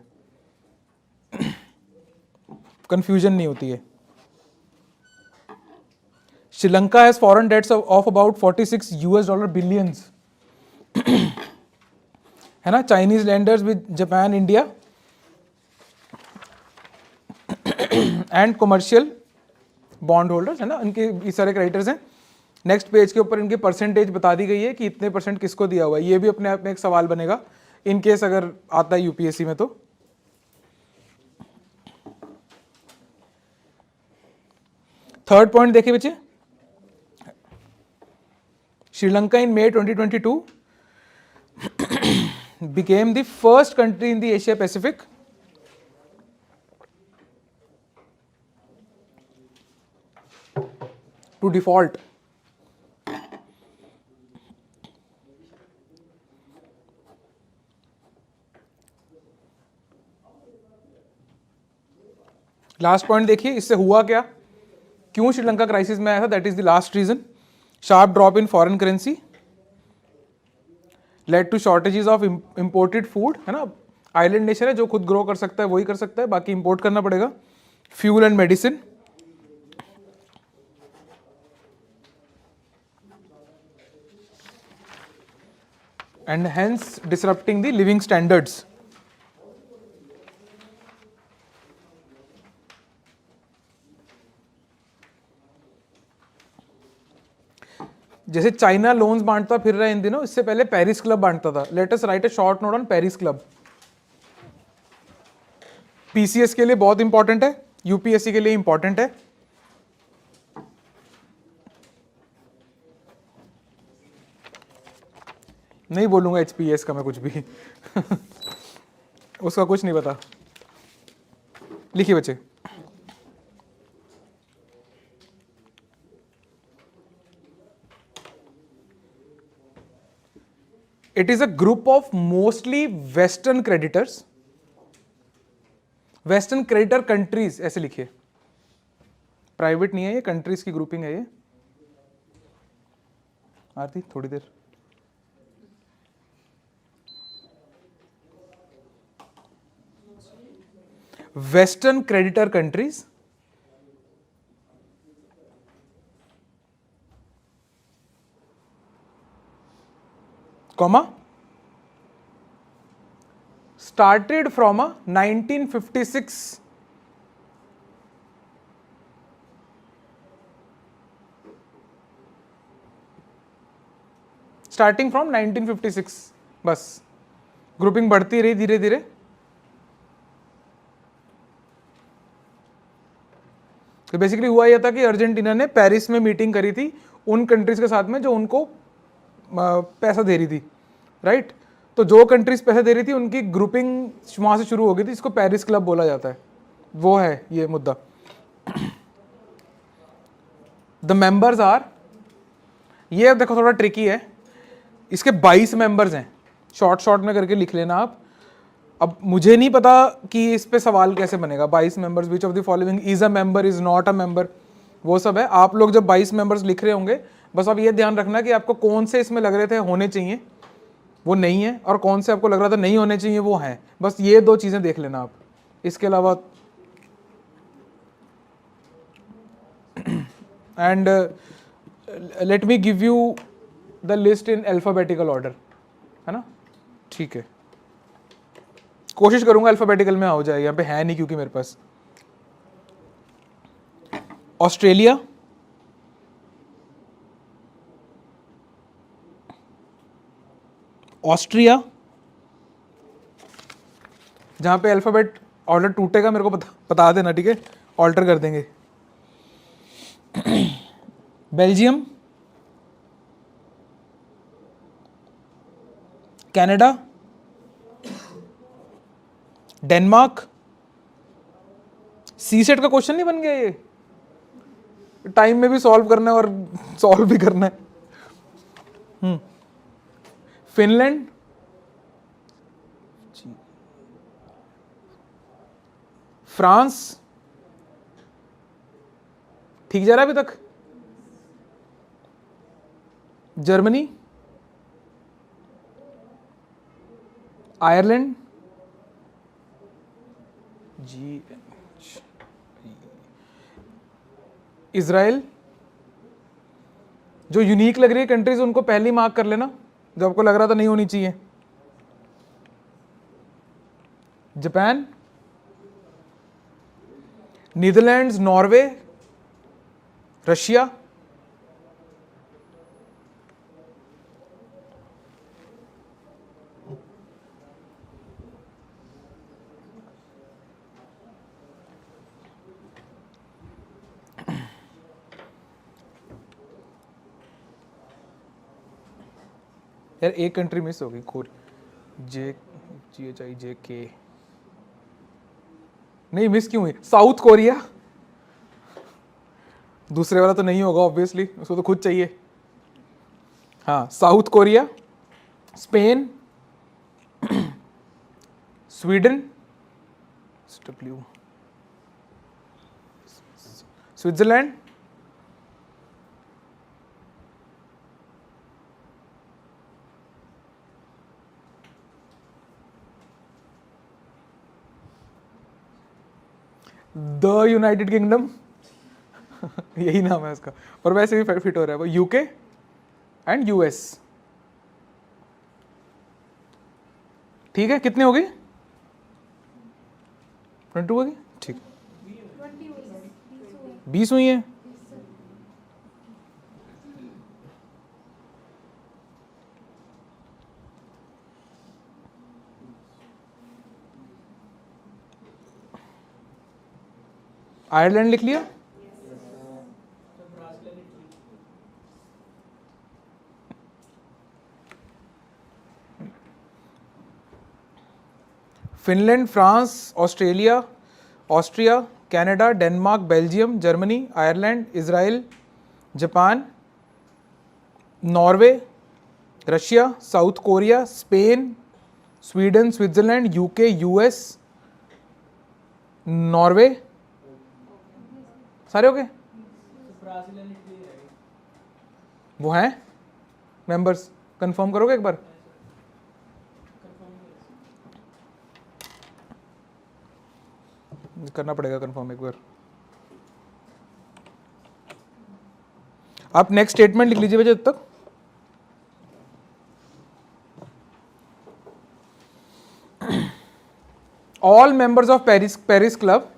कंफ्यूजन नहीं होती है। Sri Lanka has foreign dates of about $46 billions, है ना। Chinese landers with Japan, India and commercial bond holders, है ना, इनके इस सारे क्राइटेरिया हैं। नेक्स्ट पेज के ऊपर इनकी परसेंटेज बता दी गई है कि इतने % किसको दिया हुआ है। ये भी अपने आप में एक सवाल बनेगा इन केस अगर आता है यूपीएससी में। तो थर्ड पॉइंट देखिए बच्चे, श्रीलंका इन May 2022 became the first country in the Asia Pacific to default. Last point देखिए, इससे हुआ क्या, क्यों श्रीलंका क्राइसिस में आया था, that is the last reason. Sharp drop in foreign currency led to shortages of imported food, है ना। आइलैंड नेशन है, जो खुद ग्रो कर सकता है वही कर सकता है, बाकी इंपोर्ट करना पड़ेगा। Fuel and medicine, and hence disrupting the living standards. जैसे चाइना लोन्स बांटता फिर रहा है इन दिनों, इससे पहले पेरिस क्लब बांटता था। Let us right a short note on Paris club. PCS के लिए बहुत इंपॉर्टेंट है, यूपीएससी के लिए इंपॉर्टेंट है। नहीं बोलूंगा एचपीएस का मैं कुछ भी उसका कुछ नहीं पता। लिखिए बच्चे, it is a group of mostly western creditors, western creditor countries, ऐसे लिखिए, प्राइवेट नहीं है ये, कंट्रीज की ग्रुपिंग है ये। आरती थोड़ी देर, western creditor countries comma started from a 1956 starting from 1956, बस ग्रुपिंग बढ़ती रही धीरे धीरे। तो बेसिकली हुआ यह था कि अर्जेंटीना ने पेरिस में मीटिंग करी थी उन कंट्रीज के साथ में जो उनको पैसा दे रही थी, राइट। तो जो कंट्रीज पैसा दे रही थी उनकी ग्रुपिंग वहां से शुरू हो गई थी, इसको पेरिस क्लब बोला जाता है। वो है ये मुद्दा। द मेंबर्स आर, ये देखो थोड़ा ट्रिकी है, इसके 22 मेंबर्स हैं, शॉर्ट में करके लिख लेना आप। अब मुझे नहीं पता कि इस पे सवाल कैसे बनेगा। 22 members, which of the following is a member, is not a member, वो सब है। आप लोग जब 22 मेंबर्स लिख रहे होंगे, बस अब ये ध्यान रखना कि आपको कौन से इसमें लग रहे थे होने चाहिए वो नहीं है, और कौन से आपको लग रहा था नहीं होने चाहिए वो है। बस ये 2 चीजें देख लेना आप, इसके अलावा। And let me give you the list in alphabetical order, है ना, ठीक है। कोशिश करूंगा अल्फाबेटिकल में हो जाए, यहाँ पे है नहीं क्योंकि मेरे पास। ऑस्ट्रेलिया, ऑस्ट्रिया, जहां पे अल्फाबेट ऑर्डर टूटेगा मेरे को बता देना, ठीक है, ऑल्टर कर देंगे। Belgium, Canada, Denmark. C set का क्वेश्चन नहीं बन गया ये? टाइम में भी सॉल्व करना है और सॉल्व भी करना है। फिनलैंड, फ्रांस, ठीक जा रहा है अभी तक। जर्मनी, आयरलैंड, जी, इजराइल। जो यूनिक लग रही है कंट्रीज उनको पहले ही मार्क कर लेना, जो आपको लग रहा था नहीं होनी चाहिए। जापान, नीदरलैंड्स, नॉर्वे, रशिया, यार एक कंट्री मिस हो गई, JHIJK, नहीं मिस क्यों हुई? साउथ कोरिया, दूसरे वाला तो नहीं होगा ऑब्वियसली, उसको तो खुद चाहिए। हाँ, south Korea, Spain, Sweden, Switzerland, the United kingdom, यही नाम है उसका, और वैसे भी फिट हो रहा है वो, यूके एंड यूएस। ठीक है, कितने हो गए? 22 हो गई, ठीक। 20 हुई है। आयरलैंड लिख लिया, Finland, France, Australia, Austria, Canada, Denmark, Belgium, Germany, Ireland, Israel, Japan, Norway, Russia, south Korea, Spain, Sweden, Switzerland, UK, US, Norway, सारे हो गए? वो हैं मेंबर्स, कंफर्म करोगे एक बार? करना पड़ेगा कंफर्म एक बार। आप नेक्स्ट स्टेटमेंट लिख लीजिए जब तक। All members of Paris club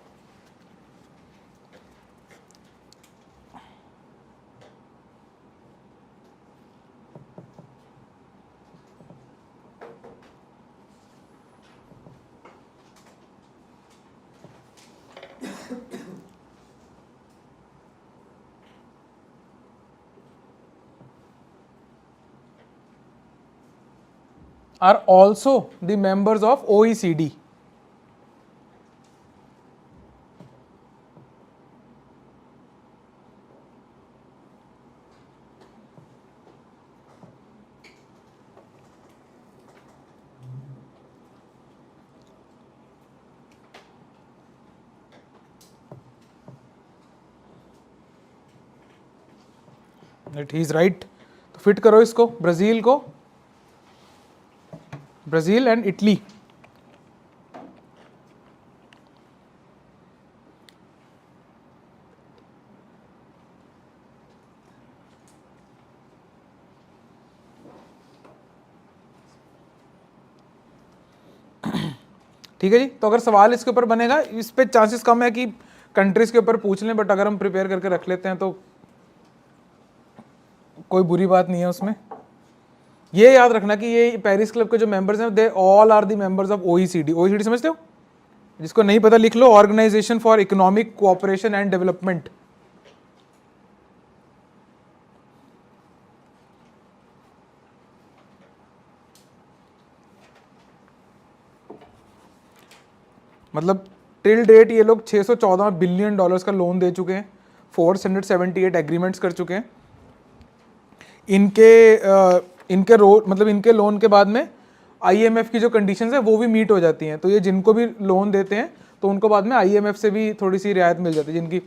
are also the members of OECD. He is right. तो फिट करो इसको, ब्राजील को, ब्राजील एंड इटली। ठीक है जी। तो अगर सवाल इसके ऊपर बनेगा, इस पे चांसेस कम है कि कंट्रीज के ऊपर पूछ लें, बट अगर हम प्रिपेयर करके रख लेते हैं तो कोई बुरी बात नहीं है उसमें। ये याद रखना कि ये पेरिस क्लब के जो मेंबर्स हैं they all are the members of OECD. OECD समझते हो? जिसको नहीं पता लिख लो, organisation for economic cooperation and development. मतलब टिल डेट ये लोग 614 बिलियन डॉलर्स का लोन दे चुके हैं, 478 एग्रीमेंट्स कर चुके हैं। इनके मतलब इनके लोन के बाद में आईएमएफ की जो कंडीशंस है वो भी मीट हो जाती हैं। तो ये जिनको भी लोन देते हैं तो उनको बाद में आईएमएफ से भी थोड़ी सी रियायत मिल जाती है, जिनकी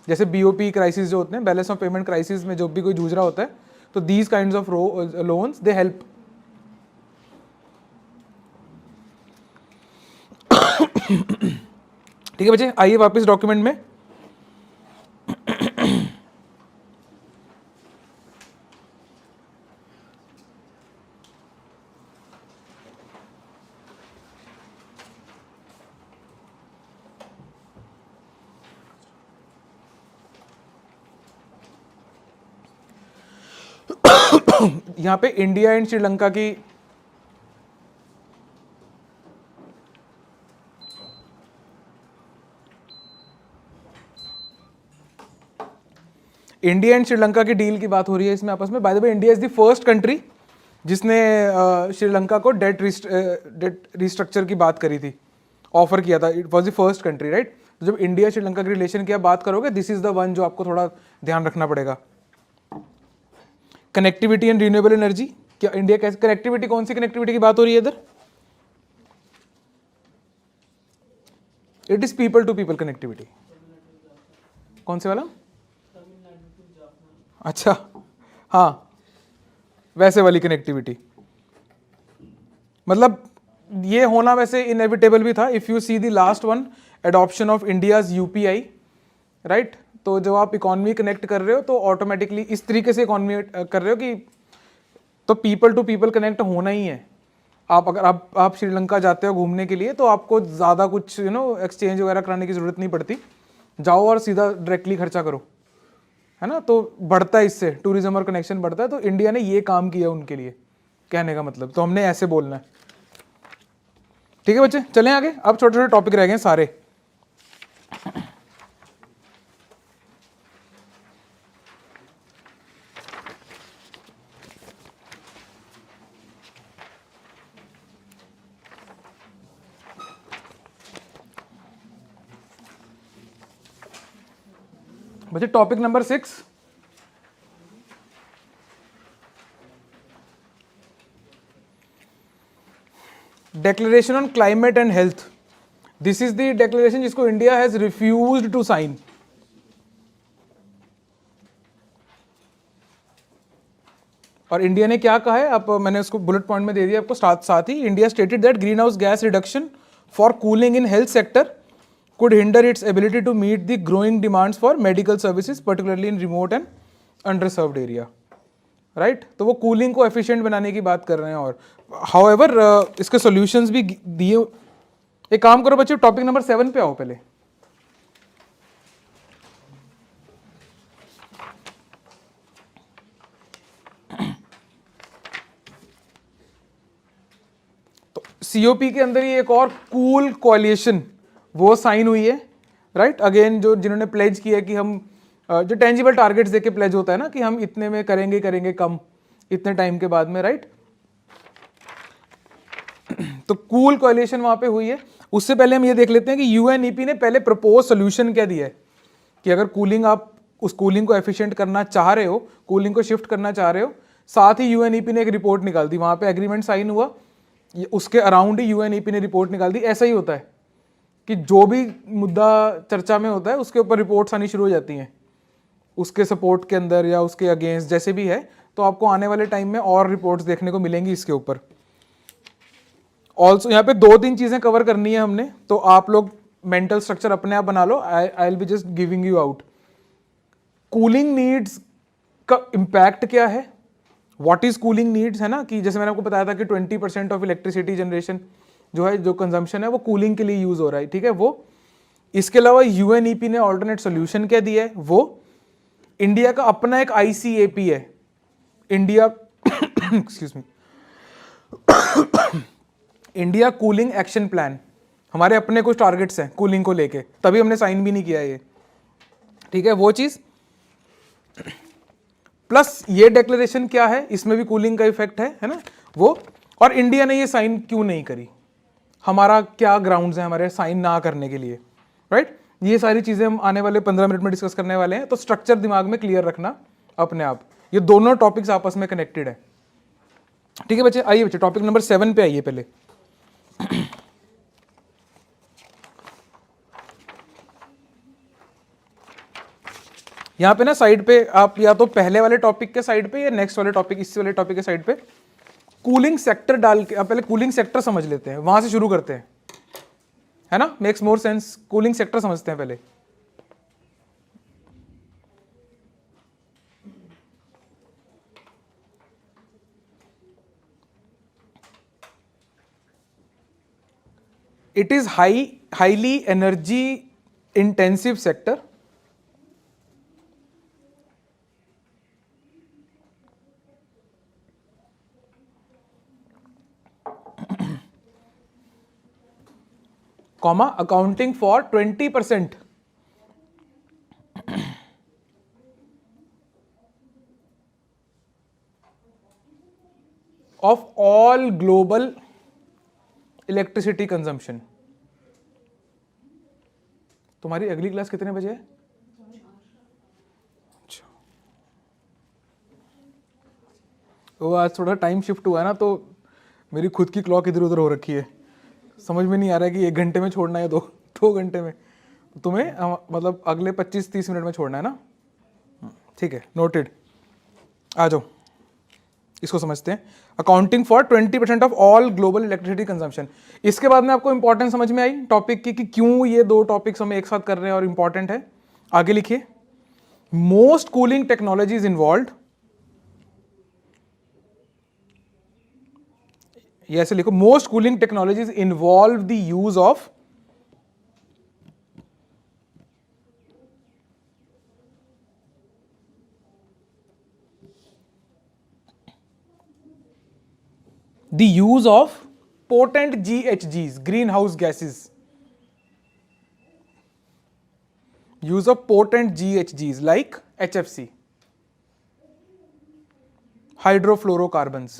जैसे बीओपी क्राइसिस जो होते हैं, बैलेंस ऑफ पेमेंट क्राइसिस में जो भी कोई जूझ रहा होता है, तो these kinds of loans they help. ठीक है बच्चे, आइए वापस डॉक्यूमेंट में। यहां पे इंडिया एंड श्रीलंका की इंडिया एंड श्रीलंका की डील की बात हो रही है इसमें आपस में। By the way, India is the first country जिसने श्रीलंका को डेट रिस्ट्रक्चर की बात करी थी, ऑफर किया था। It was the first country, right. तो जब इंडिया श्रीलंका के रिलेशन की आप बात करोगे, दिस इज द वन जो आपको थोड़ा ध्यान रखना पड़ेगा। कनेक्टिविटी एंड रिन्यूएबल एनर्जी, क्या इंडिया कैसे कनेक्टिविटी, कौन सी कनेक्टिविटी की बात हो रही है इधर? It is people to people connectivity. कौन से वाला? अच्छा, हाँ, वैसे वाली कनेक्टिविटी। मतलब ये होना वैसे इनएविटेबल भी था। If you see the last one, adoption of India's UPI, right. तो जब आप इकोनॉमी कनेक्ट कर रहे हो तो ऑटोमेटिकली इस तरीके से इकोनॉमी कर रहे हो कि तो पीपल टू पीपल कनेक्ट होना ही है। आप अगर आप श्रीलंका जाते हो घूमने के लिए तो आपको ज़्यादा कुछ एक्सचेंज वगैरह कराने की ज़रूरत नहीं पड़ती। जाओ और सीधा डायरेक्टली खर्चा करो, है ना। तो बढ़ता है इससे, टूरिज्म और कनेक्शन बढ़ता है। तो इंडिया ने ये काम किया उनके लिए, कहने का मतलब। तो हमने ऐसे बोलना है, ठीक है बच्चे। चलें आगे। अब छोटे छोटे टॉपिक रह गए सारे। बच्चे topic number 6, declaration on climate and health. This is the declaration जिसको India has refused to sign. और इंडिया ने क्या कहा है, आप मैंने उसको बुलेट पॉइंट में दे दिया आपको साथ ही। India stated that green house gas reduction for cooling in health sector could hinder its ability to meet the growing demands for medical services, particularly in remote and underserved area, right? तो वो cooling को efficient बनाने की बात कर रहे हैं। और however इसके सॉल्यूशंस भी दिए। एक काम करो बच्चे, टॉपिक नंबर 7 पे आओ पहले। तो सीओपी के अंदर ही एक और कूल कोएलिशन वो साइन हुई है, राइट। अगेन जो जिन्होंने प्लेज किया कि हम जो टेंजिबल टारगेट्स देके प्लेज होता है ना कि हम इतने में करेंगे कम इतने टाइम के बाद में, राइट। तो कूल कोएलिशन वहां पे हुई है। उससे पहले हम ये देख लेते हैं कि यूएनईपी ने पहले प्रपोज सोल्यूशन क्या दिया है कि अगर कूलिंग आप उस कूलिंग को एफिशिएंट करना चाह रहे हो, कूलिंग को शिफ्ट करना चाह रहे हो, साथ ही यूएनईपी ने एक रिपोर्ट निकाल दी। वहां पे एग्रीमेंट साइन हुआ, उसके अराउंड ही यूएनईपी ने रिपोर्ट निकाल दी। ऐसा ही होता है कि जो भी मुद्दा चर्चा में होता है उसके ऊपर रिपोर्ट्स आनी शुरू हो जाती हैं, उसके सपोर्ट के अंदर या उसके अगेंस्ट जैसे भी है। तो आपको आने वाले टाइम में और रिपोर्ट्स देखने को मिलेंगी इसके ऊपर। ऑल्सो यहाँ पे 2-3 चीजें कवर करनी है हमने, तो आप लोग मेंटल स्ट्रक्चर अपने आप बना लो। I will be just giving you out. Cooling needs का इम्पैक्ट क्या है, व्हाट इज कूलिंग नीड्स, है ना। कि जैसे मैंने आपको बताया था कि 20% ऑफ इलेक्ट्रिसिटी जनरेशन जो है, जो कंजम्पशन है वो कूलिंग के लिए यूज हो रहा है, ठीक है वो। इसके अलावा यूएनईपी ने ऑल्टरनेट सोल्यूशन क्या दिया है वो। इंडिया का अपना एक आईसीएपी है, India excuse me, India cooling action plan. हमारे अपने कुछ टारगेट्स हैं कूलिंग को लेके, तभी हमने साइन भी नहीं किया ये, ठीक है वो चीज। प्लस ये डिक्लेरेशन क्या है, इसमें भी कूलिंग का इफेक्ट है ना वो। और इंडिया ने ये साइन क्यों नहीं करी, हमारा क्या ग्राउंड्स हैं हमारे साइन ना करने के लिए, राइट। ये सारी चीजें हम आने वाले 15 मिनट में डिस्कस करने वाले हैं, तो स्ट्रक्चर दिमाग में क्लियर रखना अपने आप। ये दोनों टॉपिक्स आपस में कनेक्टेड है, ठीक है बच्चे। आइए बच्चे टॉपिक नंबर 7 पे आइए पहले। यहां पे ना साइड पे आप या तो पहले वाले टॉपिक के साइड पे या नेक्स्ट वाले टॉपिक, इस वाले टॉपिक के साइड पे कूलिंग सेक्टर डाल के, आप पहले कूलिंग सेक्टर समझ लेते हैं, वहां से शुरू करते हैं, है ना, makes more sense. Cooling sector समझते हैं पहले। It is highly energy intensive sector, comma accounting for 20% of all global electricity consumption. तुम्हारी अगली क्लास कितने बजे है? अच्छा, वो आज थोड़ा टाइम शिफ्ट हुआ है ना, तो मेरी खुद की क्लॉक इधर उधर हो रखी है, समझ में नहीं आ रहा है कि 1 घंटे में छोड़ना है 2 घंटे में। तुम्हें मतलब अगले 25-30 मिनट में छोड़ना है ना, ठीक है, नोटेड। आ जाओ, इसको समझते हैं। Accounting for 20% of all global electricity consumption. इसके बाद में आपको इंपॉर्टेंस समझ में आई टॉपिक की कि क्यों ये 2 टॉपिक्स हम एक साथ कर रहे हैं और इंपॉर्टेंट है। आगे लिखिए, मोस्ट कूलिंग टेक्नोलॉजीज इन्वॉल्व, ये ऐसे लिखो, most cooling technologies involve the use of the use of potent GHGs, greenhouse gases, use of potent GHGs like HFC, hydrofluorocarbons.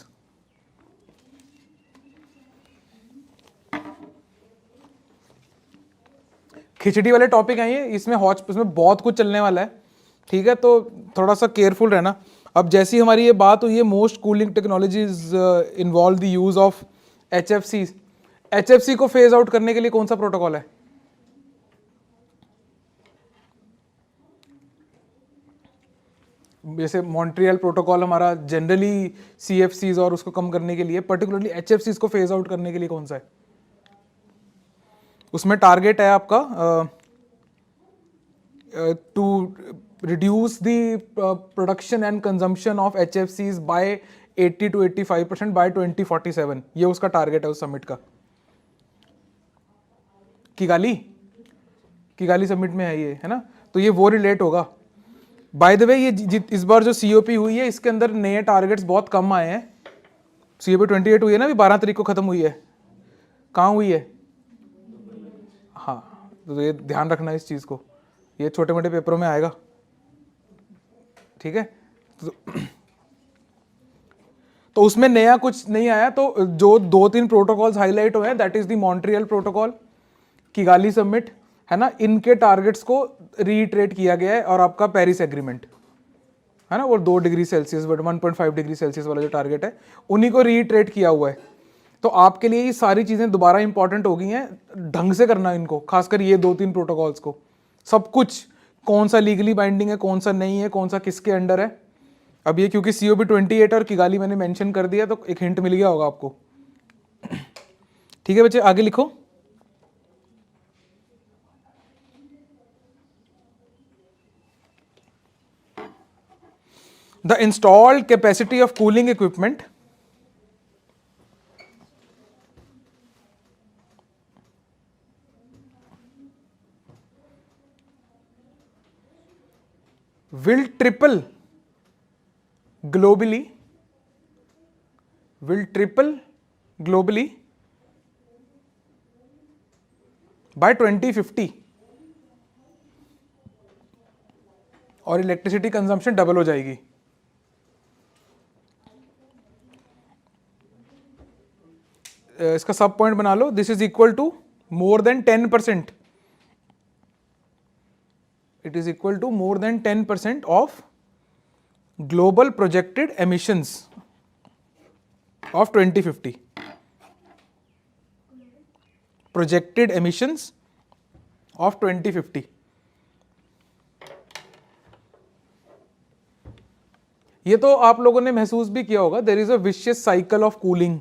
खिचड़ी वाले टॉपिक हैं ये, इसमें बहुत कुछ चलने वाला है, ठीक है, तो थोड़ा सा केयरफुल रहना। अब जैसी हमारी ये बात हुई है, most cooling technologies involve the use of HFC। HFC को फेज आउट करने के लिए कौन सा प्रोटोकॉल है? जैसे मॉन्ट्रियल प्रोटोकॉल हमारा जनरली CFCs और उसको कम करने के लिए, पर्टिकुलरली HFCs को फेज आउट करने के लिए कौन सा है? उसमें टारगेट है आपका to reduce the production and consumption of HFCs by 80 to 85% by 2047। ये उसका टारगेट है उस समिट का। किगाली समिट में है ये, है ना, तो ये वो रिलेट होगा। बाय द वे ये इस बार जो COP हुई है, इसके अंदर नए टारगेट्स बहुत कम आए हैं। COP 28 हुई है ना, अभी 12 तारीख को खत्म हुई है। कहाँ हुई है? हाँ, तो ये ध्यान रखना इस चीज को, ये छोटे मोटे पेपरों में आएगा, ठीक है। तो उसमें नया कुछ नहीं आया, तो जो 2-3 प्रोटोकॉल्स हाईलाइट हुए हैं, that is the Montreal protocol, Kigali summit, है ना, इनके टारगेट्स को रीइटरेट किया गया है। और आपका पेरिस एग्रीमेंट, है ना, वो 2 degree Celsius but 1.5 degree Celsius वाला जो टारगेट है, उन्हीं को रीइटरेट किया हुआ है। तो आपके लिए ये सारी चीजें दोबारा इंपॉर्टेंट हो गई हैं, ढंग से करना इनको, खासकर ये 2-3 प्रोटोकॉल्स को, सब कुछ कौन सा लीगली बाइंडिंग है, कौन सा नहीं है, कौन सा किसके अंडर है। अब ये क्योंकि COP 28 और किगाली मैंने मेंशन कर दिया, तो एक हिंट मिल गया होगा आपको, ठीक है बच्चे। आगे लिखो, the installed capacity of cooling equipment will triple globally by 2050 और इलेक्ट्रिसिटी कंजम्पशन डबल हो जाएगी। इसका सब पॉइंट बना लो, this is equal to more than 10%, it is equal to more than 10% of global projected emissions of 2050, projected emissions of 2050। ये तो आप लोगों ने महसूस भी किया होगा, there is a vicious cycle of cooling.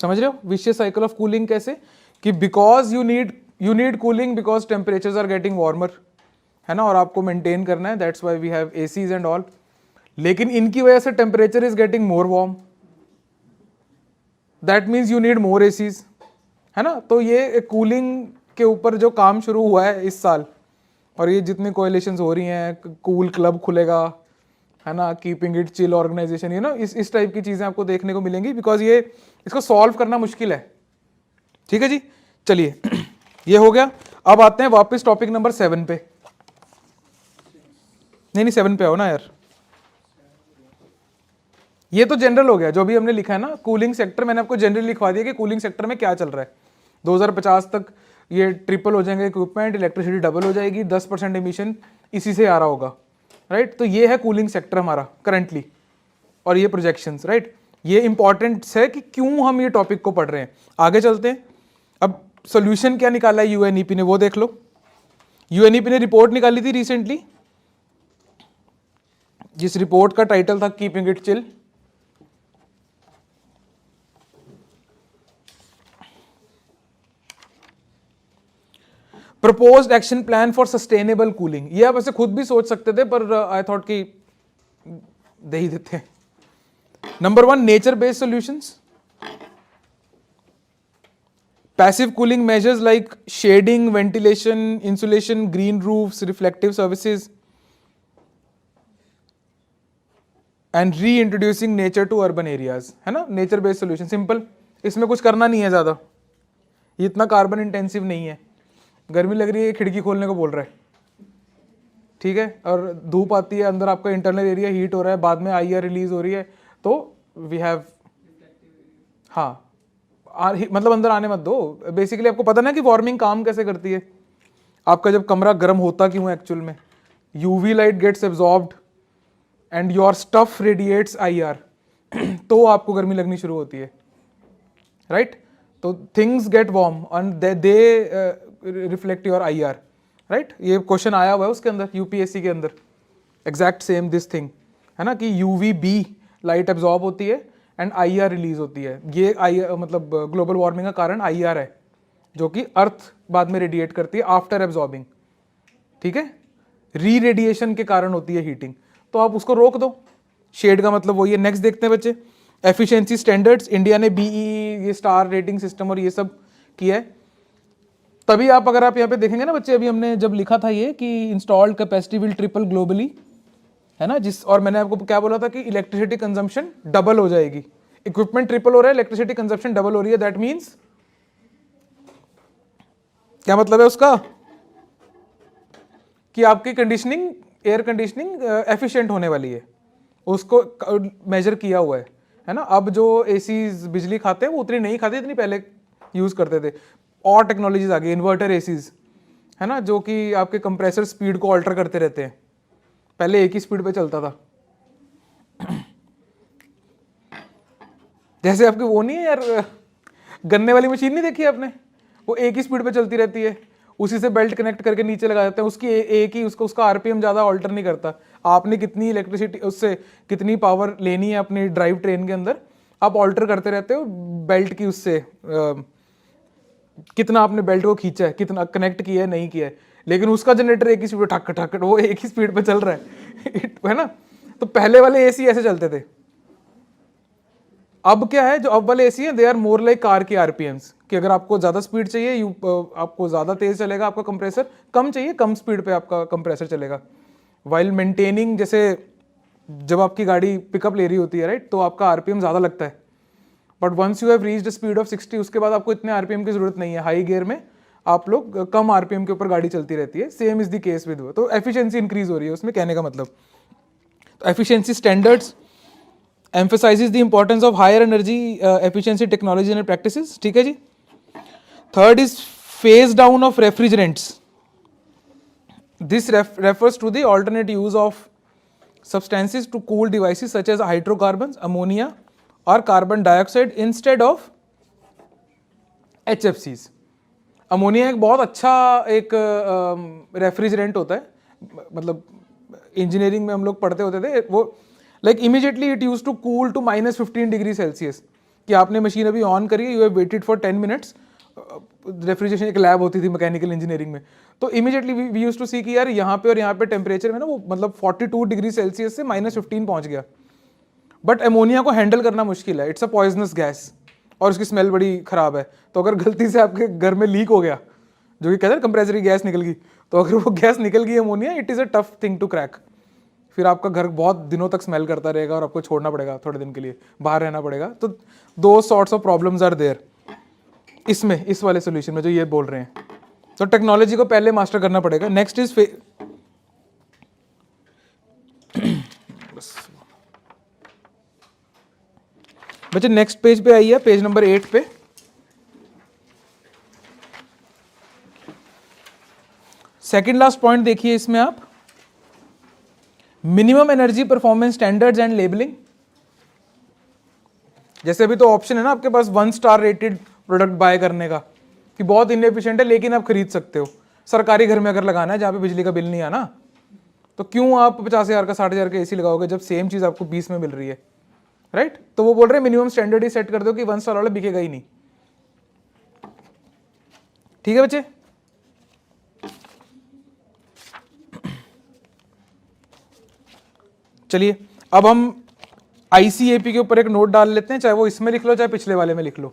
समझ रहे हो विशियस साइकिल ऑफ कूलिंग कैसे, कि because you need cooling because temperatures are getting warmer, है ना, और आपको मेंटेन करना है, that's why we have ACs and all. लेकिन इनकी वजह से temperature is getting more warm, that means you need more ACs, है ना। तो ये कूलिंग के ऊपर जो काम शुरू हुआ है इस साल, और ये जितनी कोएलिशंस हो रही हैं, कूल क्लब खुलेगा, है ना, keeping it chill organization, you know, इस टाइप की चीज़ें आपको देखने को मिलेंगी, बिकॉज ये इसको सॉल्व करना मुश्किल है। ठीक है जी, चलिए ये हो गया। अब आते हैं वापस टॉपिक नंबर 7 पे। नहीं 7 पे आओ ना यार। ये तो जनरल हो गया जो भी हमने लिखा है ना, कूलिंग सेक्टर मैंने आपको जनरल लिखवा दिया कि कूलिंग सेक्टर में क्या चल रहा है। 2050 तक ये ट्रिपल हो जाएंगे इक्विपमेंट, इलेक्ट्रिसिटी डबल हो जाएगी, 10% एमिशन इसी से आ रहा होगा, राइट। तो ये है कूलिंग सेक्टर हमारा करंटली, और ये प्रोजेक्शंस, राइट। ये इंपॉर्टेंट है कि क्यों हम ये टॉपिक को पढ़ रहे हैं। आगे चलते हैं। अब सोल्यूशन क्या निकाला है यूएनईपी ने, वो देख लो। यूएनईपी ने रिपोर्ट निकाली थी रिसेंटली, जिस रिपोर्ट का टाइटल था keeping it chill. Proposed action plan for sustainable cooling. ये आप ऐसे खुद भी सोच सकते थे, पर आई थॉट कि दे ही देते हैं। Number 1, nature based solutions, passive cooling measures like shading, ventilation, insulation, green roofs, reflective services, and reintroducing nature to urban areas, है ना। नेचर बेस्ड सोल्यूशन सिंपल, इसमें कुछ करना नहीं है ज्यादा, ये इतना कार्बन इंटेंसिव नहीं है। गर्मी लग रही है, खिड़की खोलने को बोल रहा है, ठीक है, और धूप आती है, अंदर आपका इंटरनल एरिया हीट हो रहा है, बाद में आईआर रिलीज हो रही है, तो वी हैव, हाँ मतलब अंदर आने मत दो। बेसिकली आपको पता ना कि वार्मिंग काम कैसे करती है। आपका जब कमरा गर्म होता क्यों है एक्चुअल में, UV light gets absorbed and your stuff radiates IR, तो आपको गर्मी लगनी शुरू होती है, राइट। तो things get warm and they reflect your IR, right. ये क्वेश्चन आया हुआ है उसके अंदर, यूपीएससी के अंदर, एग्जैक्ट सेम दिस थिंग, है ना, कि यूवीबी लाइट एब्जॉर्ब होती है एंड आईआर रिलीज होती है। ये आई मतलब ग्लोबल वार्मिंग का कारण आईआर है, जो कि अर्थ बाद में रेडिएट करती है आफ्टर एब्जॉर्बिंग, ठीक है। री रेडिएशन के कारण होती है हीटिंग, तो आप उसको रोक दो। शेड का मतलब वही है। नेक्स्ट देखते हैं बच्चे, एफिशिएंसी स्टैंडर्ड्स। इंडिया ने बीई, ये स्टार रेटिंग सिस्टम और ये सब किया है। तभी आप, अगर आप यहाँ पे देखेंगे ना बच्चे, अभी हमने जब लिखा था ये कि installed capacity will triple globally, है ना, जिस, और मैंने आपको क्या बोला था कि इलेक्ट्रिसिटी कंजम्पशन डबल हो जाएगी। इक्विपमेंट ट्रिपल हो रहा है, इलेक्ट्रिसिटी कंजम्पशन डबल हो रही है, दैट मीन्स क्या मतलब है उसका, कि आपकी कंडीशनिंग, एयर कंडीशनिंग एफिशिएंट होने वाली है, उसको मेजर किया हुआ है ना। अब जो एसीज बिजली खाते हैं वो उतनी नहीं खाते, इतनी पहले यूज करते थे। और टेक्नोलॉजीज आ गई, इन्वर्टर एसीज, है ना, जो कि आपके कंप्रेसर स्पीड को ऑल्टर करते रहते हैं। पहले एक ही स्पीड पे चलता था। जैसे आपकी वो नहीं है यार, गन्ने वाली मशीन नहीं देखी आपने, वो एक ही स्पीड पे चलती रहती है, उसी से बेल्ट कनेक्ट करके नीचे लगा देते हैं, उसकी एक ही, उसका आरपीएम ज़्यादा ऑल्टर नहीं करता। आपने कितनी इलेक्ट्रिसिटी, उससे कितनी पावर लेनी है अपनी ड्राइव ट्रेन के अंदर, आप ऑल्टर करते रहते हो बेल्ट की, उससे कितना आपने बेल्ट को खींचा है, कितना कनेक्ट किया है, नहीं किया है। लेकिन उसका जनरेटर एक ही स्पीड ठक ठक, वो एक ही स्पीड पे चल रहा है है ना। तो पहले वाले एसी ऐसे चलते थे। अब क्या है, जो अब वाले एसी हैं they are more like car के आरपीएम्स, कि अगर आपको ज़्यादा स्पीड चाहिए आपको ज़्यादा तेज़ चलेगा आपका कंप्रेसर, कम चाहिए कम स्पीड पे आपका कंप्रेसर चलेगा, वाइल मेंटेनिंग। जैसे जब आपकी गाड़ी पिकअप ले रही होती है राइट, तो आपका आरपीएम ज़्यादा लगता है, but once you have reached speed of 60 उसके बाद आपको इतने आरपीएम की जरूरत नहीं है। हाई गियर में आप लोग कम आरपीएम के ऊपर गाड़ी चलती रहती है। Same is the case with वो, तो एफिशिएंसी इंक्रीज हो रही है उसमें, कहने का मतलब। तो efficiency standards emphasizes the importance of higher energy efficiency technology and practices, ठीक है जी। Third is phase down of refrigerants. This refers to the alternate use of substances to cool devices such as hydrocarbons, ammonia or carbon dioxide instead of HFCs. Ammonia एक बहुत अच्छा एक refrigerant होता है, मतलब इंजीनियरिंग में हम लोग पढ़ते होते थे वो, like immediately it use to cool to -15 degree Celsius, कि आपने मशीन अभी ऑन करी, you have waited for 10 minutes. Refrigeration एक लैब होती थी मैकेनिकल इंजीनियरिंग में, तो immediately we use to see कि यार यहाँ पे और यहाँ पे टेम्परेचर में ना वो मतलब 42 डिग्री सेल्सियस से -15 पहुँच गया। बट अमोनिया को हैंडल करना मुश्किल है, इट्स अ पॉइजनस गैस और उसकी स्मेल बड़ी खराब है। तो अगर गलती से आपके घर में लीक हो गया, जो कि कहते हैं कंप्रेसर की गैस निकल गई, तो अगर वो गैस निकल गई ammonia, it is a tough thing to crack. फिर आपका घर बहुत दिनों तक स्मेल करता रहेगा और आपको छोड़ना पड़ेगा थोड़े दिन के लिए, बाहर रहना पड़ेगा। तो दो sorts of problems are there इसमें, इस वाले सोल्यूशन में जो ये बोल रहे हैं। तो टेक्नोलॉजी को पहले मास्टर करना पड़ेगा। नेक्स्ट इज बच्चे नेक्स्ट पेज पे आइए, पेज नंबर 8 पे। सेकंड लास्ट पॉइंट देखिए इसमें आप, minimum energy performance standards and labelling. जैसे अभी तो ऑप्शन है ना आपके पास 1 स्टार रेटेड प्रोडक्ट बाय करने का, कि बहुत इनएफिशिएंट है लेकिन आप खरीद सकते हो। सरकारी घर में अगर लगाना है जहां पे बिजली का बिल नहीं आना, तो क्यों आप 50,000 का 60,000 का एसी लगाओगे जब सेम चीज आपको 20 में मिल रही है, राइट? तो वो बोल रहे हैं मिनिमम स्टैंडर्ड ही सेट कर दो कि 1 स्टार वाला बिकेगा ही नहीं। ठीक है बच्चे, चलिए अब हम आईसीएपी के ऊपर एक नोट डाल लेते हैं, चाहे वो इसमें लिख लो चाहे पिछले वाले में लिख लो,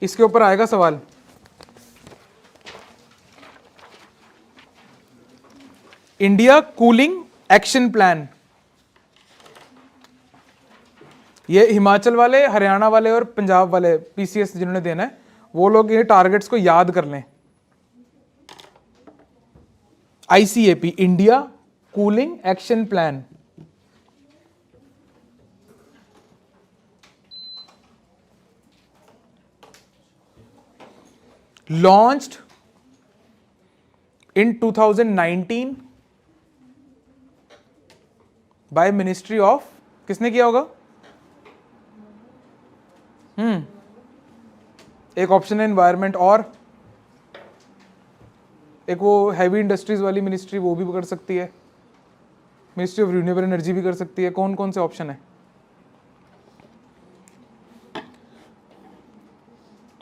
इसके ऊपर आएगा सवाल। इंडिया कूलिंग एक्शन प्लान, ये हिमाचल वाले, हरियाणा वाले और पंजाब वाले पीसीएस जिन्होंने देना है, वो लोग ये टारगेट्स को याद कर लें। आईसीएपी, India cooling action plan, launched in 2019 by ministry of, किसने किया होगा? एक ऑप्शन है एनवायरमेंट, और एक वो हैवी इंडस्ट्रीज वाली मिनिस्ट्री, वो भी कर सकती है, मिनिस्ट्री ऑफ रिन्यूएबल एनर्जी भी कर सकती है। कौन कौन से ऑप्शन है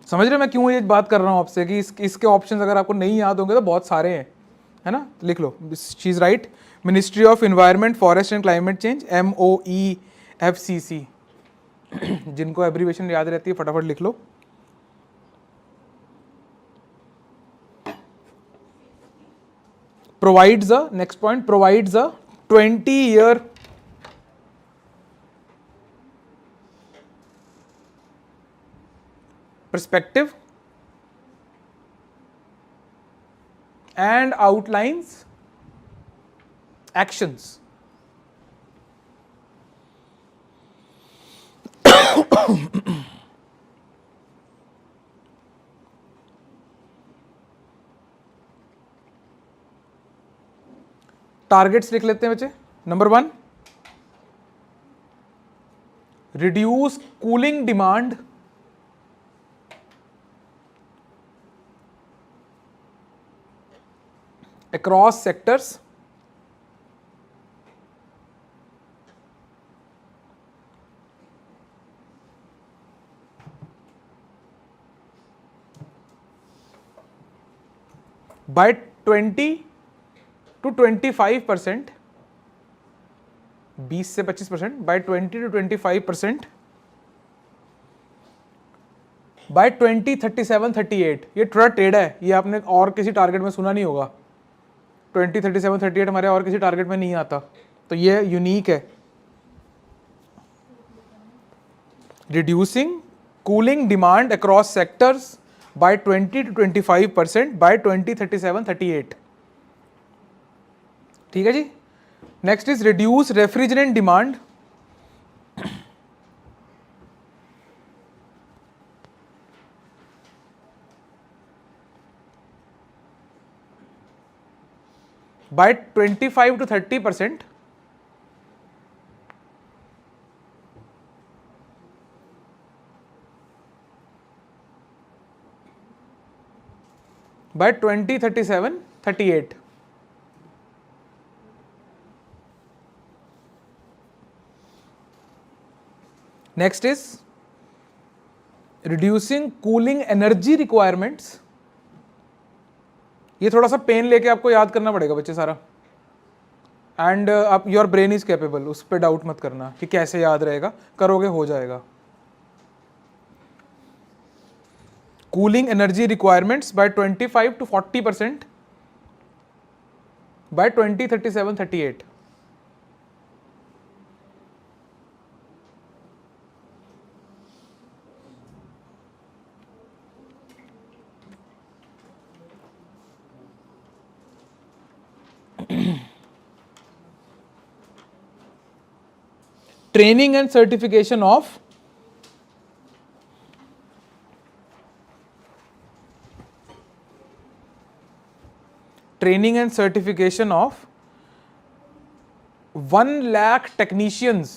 समझ रहे मैं क्यों ये बात कर रहा हूं आपसे, कि इसके ऑप्शंस अगर आपको नहीं याद होंगे तो बहुत सारे हैं, है ना? लिख लो, she is right. Ministry of environment, forest and climate change, MOEFCC। जिनको एब्रीवेशन याद रहती है फटाफट लिख लो। Provides a, next point, provides a 20-year perspective and outlines actions. Targets लिख लेते हैं बच्चे। Number 1, reduce cooling demand across sectors by 20 to 25%, 20 से 25%, by 20 to 25% बाय 2037-38। ये थोड़ा टेढ़ा है, ये आपने और किसी टारगेट में सुना नहीं होगा। 2037-38 हमारे और किसी टारगेट में नहीं आता, तो ये यूनिक है। Reducing cooling demand across sectors by 20 to 25% by 2037-38। ठीक है जी। Next is reduce refrigerant demand by 25 to 30% by 2037-38। Next is reducing cooling energy requirements। ये थोड़ा सा पेन लेके आपको याद करना पड़ेगा बच्चे सारा, एंड आप योर ब्रेन इज कैपेबल, उस पर डाउट मत करना कि कैसे याद रहेगा, करोगे हो जाएगा। Cooling energy requirements by 25 to 40% by 2037-38। Training and certification of training and certification of 1 lakh technicians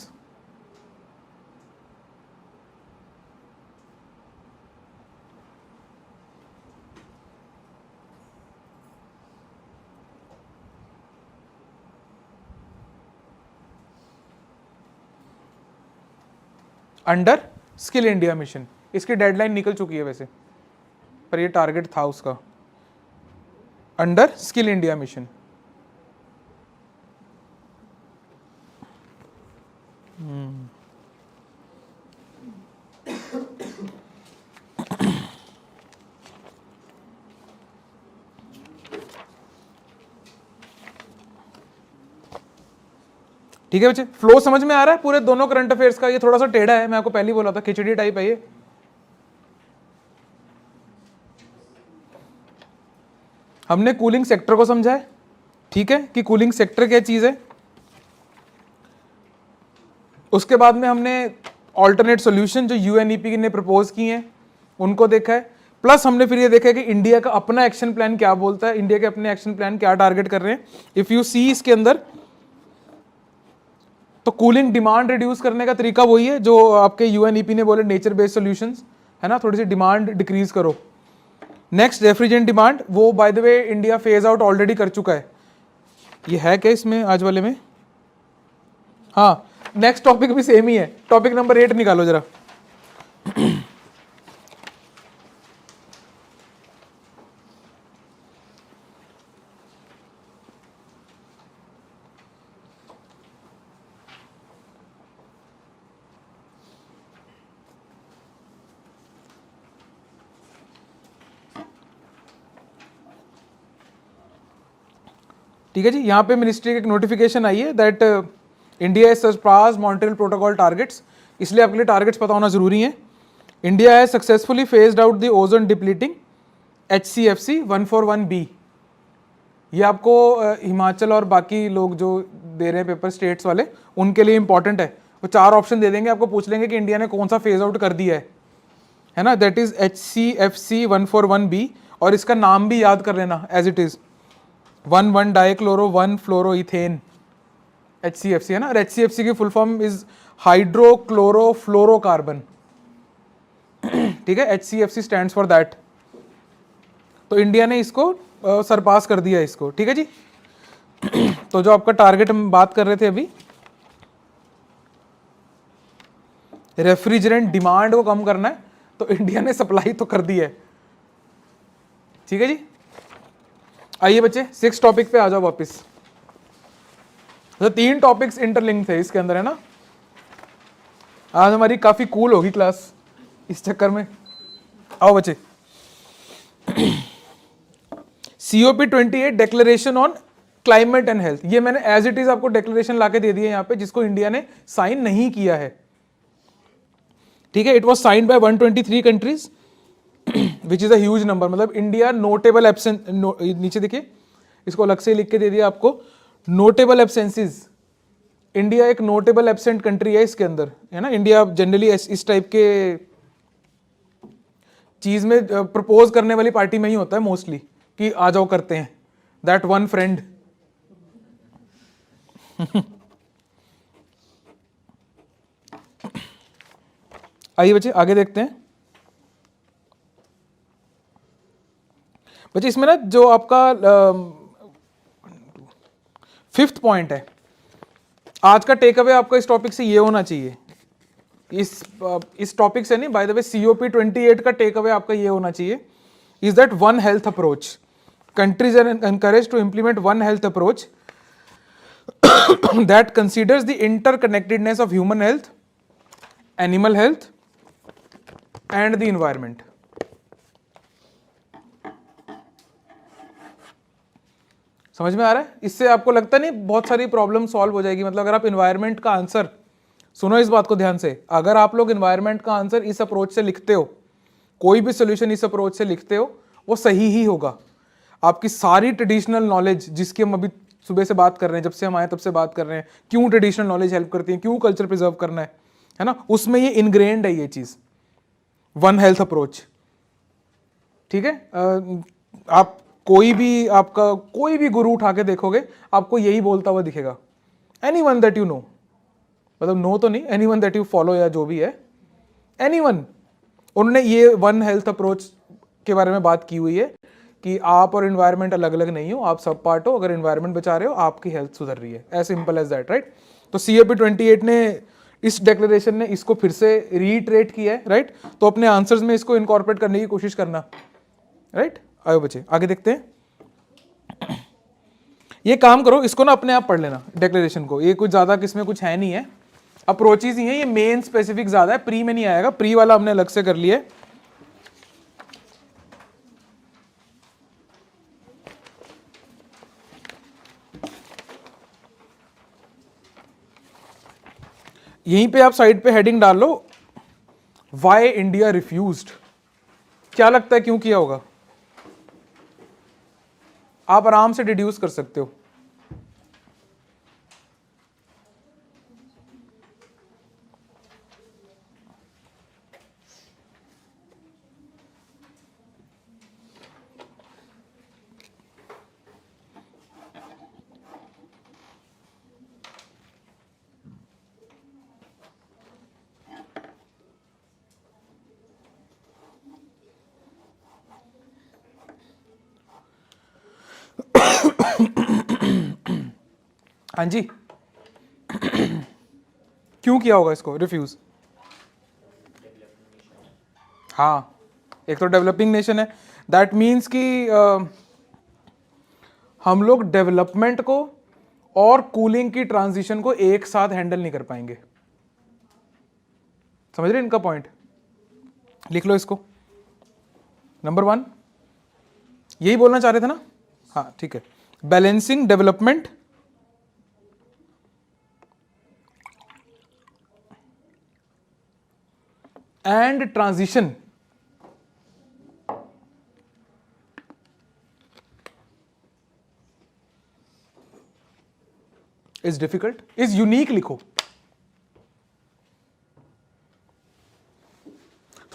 under skill India mission. इसकी डेडलाइन निकल चुकी है वैसे, पर ये टारगेट था उसका, अंडर स्किल इंडिया मिशन। ठीक है बच्चे, फ्लो समझ में आ रहा है पूरे दोनों करंट अफेयर्स का? ये थोड़ा सा टेढ़ा है, मैं आपको पहले ही बोला था, खिचड़ी टाइप है ये। हमने कूलिंग सेक्टर को समझा है, ठीक है, कि कूलिंग सेक्टर क्या चीज है। उसके बाद में हमने ऑल्टरनेट सॉल्यूशन जो यूएनईपी ने प्रपोज किए हैं उनको देखा है, प्लस हमने फिर ये देखा है कि इंडिया का अपना एक्शन प्लान क्या बोलता है, इंडिया के अपने एक्शन प्लान क्या टारगेट कर रहे हैं। इफ यू सी इसके अंदर तो कूलिंग डिमांड रिड्यूस करने का तरीका वही है जो आपके यूएनईपी ने बोले, नेचर बेस्ड सॉल्यूशंस, है ना, थोड़ी सी डिमांड डिक्रीज करो। नेक्स्ट रेफ्रिजरेंट डिमांड, वो by the way India phase out already कर चुका है। ये है क्या इसमें आज वाले में? हाँ, नेक्स्ट टॉपिक भी सेम ही है, टॉपिक नंबर 8 निकालो जरा। ठीक है जी, यहाँ पे मिनिस्ट्री की एक नोटिफिकेशन आई है that India has surpassed Montreal protocol targets, इसलिए आपके लिए टारगेट्स पता होना जरूरी है। India has successfully phased out the ozone depleting HCFC 141B। ये आपको हिमाचल और बाकी लोग जो दे रहे हैं पेपर स्टेट्स वाले, उनके लिए इंपॉर्टेंट है। वो 4 ऑप्शन दे देंगे आपको, पूछ लेंगे कि इंडिया ने कौन सा फेज आउट कर दिया है ना, दैट इज HCFC 141B। और इसका नाम भी याद कर लेना as it is, 1,1 dichloro 1 fluoroethane, HCFC है ना। और HCFC की फुल फॉर्म इज हाइड्रोक्लोरोफ्लोरोकार्बन, ठीक है, HCFC स्टैंड्स फॉर दैट। तो इंडिया ने इसको सरपास कर दिया इसको, ठीक है जी। तो जो आपका टारगेट हम बात कर रहे थे अभी, रेफ्रिजरेंट डिमांड को कम करना है, तो इंडिया ने सप्लाई तो कर दी है, ठीक है जी। आइए बच्चे 6 टॉपिक पे आ जाओ वापस। तो 3 टॉपिक्स इंटरलिंक थे इसके अंदर, है ना। आज हमारी काफी कूल होगी क्लास इस चक्कर में। आओ बच्चे, COP28 declaration on climate and health, ये मैंने एज इट इज आपको डिक्लेरेशन लाके दे दिया यहाँ पे, जिसको इंडिया ने साइन नहीं किया है, ठीक है। It was signed by 123 countries which is a huge number, मतलब इंडिया नोटेबल एब्सेंट, नीचे देखिए इसको अलग से लिख के दे दिया आपको, नोटेबल एब्सेंसेस, इंडिया एक नोटेबल एब्सेंट कंट्री है इसके अंदर, है ना। इंडिया जनरली इस टाइप के चीज में प्रपोज करने वाली पार्टी में ही होता है मोस्टली, कि आ जाओ करते हैं, दैट वन फ्रेंड। आइए बच्चे आगे देखते हैं। बच्चे इसमें ना जो आपका 5th पॉइंट है, आज का टेक अवे आपका इस टॉपिक से ये होना चाहिए, इस टॉपिक से नहीं, बाय द वे COP28 का टेक अवे आपका ये होना चाहिए, is that one health approach, countries are encourage to implement one health approach that considers the interconnectedness of human health, animal health and the environment. समझ में आ रहा है? इससे आपको लगता नहीं बहुत सारी प्रॉब्लम सॉल्व हो जाएगी। मतलब अगर आप इन्वायरमेंट का आंसर, सुनो इस बात को ध्यान से, अगर आप लोग इन्वायरमेंट का आंसर इस अप्रोच से लिखते हो, कोई भी सोल्यूशन इस अप्रोच से लिखते हो, वो सही ही होगा। आपकी सारी ट्रेडिशनल नॉलेज जिसकी हम अभी सुबह से बात कर रहे हैं, जब से हम आए तब से बात कर रहे हैं, क्यों ट्रेडिशनल नॉलेज हेल्प करती है, क्यों कल्चर प्रिजर्व करना है ना, उसमें ये इनग्रेन्ड है ये चीज, वन हेल्थ अप्रोच, ठीक है। आप कोई भी गुरु उठा के देखोगे, आपको यही बोलता हुआ दिखेगा, एनीवन दैट यू नो, मतलब नो तो नहीं, एनीवन दैट यू फॉलो या जो भी है, एनीवन, उन्होंने ये वन हेल्थ अप्रोच के बारे में बात की हुई है कि आप और एनवायरनमेंट अलग अलग नहीं हो, आप सब पार्ट हो, अगर एनवायरनमेंट बचा रहे हो आपकी हेल्थ सुधर रही है, as simple as that, right. तो COP28 ने, इस डिक्लेरेशन ने इसको फिर से रीट्रेट किया है, राइट। तो अपने आंसर्स में इसको इनकॉर्पोरेट करने की कोशिश करना, राइट। आयो बच्चे आगे देखते हैं। ये काम करो, इसको ना अपने आप पढ़ लेना डिक्लेरेशन को, ये कुछ ज्यादा किसमें कुछ है नहीं है, अप्रोचेस ही है, ये मेन स्पेसिफिक ज्यादा है, प्री में नहीं आएगा, प्री वाला हमने अलग से कर लिया है। यहीं पे आप साइड पे हेडिंग डाल लो, वाई इंडिया रिफ्यूज्ड। क्या लगता है क्यों किया होगा? आप आराम से डिड्यूस कर सकते हो। हाँ जी, क्यों किया होगा इसको रिफ्यूज? हाँ, एक तो डेवलपिंग नेशन है, दैट मीन्स कि हम लोग डेवलपमेंट को और कूलिंग की ट्रांजिशन को एक साथ हैंडल नहीं कर पाएंगे। समझ रहे इनका पॉइंट? लिख लो इसको, नंबर 1 यही बोलना चाह रहे थे ना? हाँ ठीक है, balancing development and transition is difficult, is unique लिखो।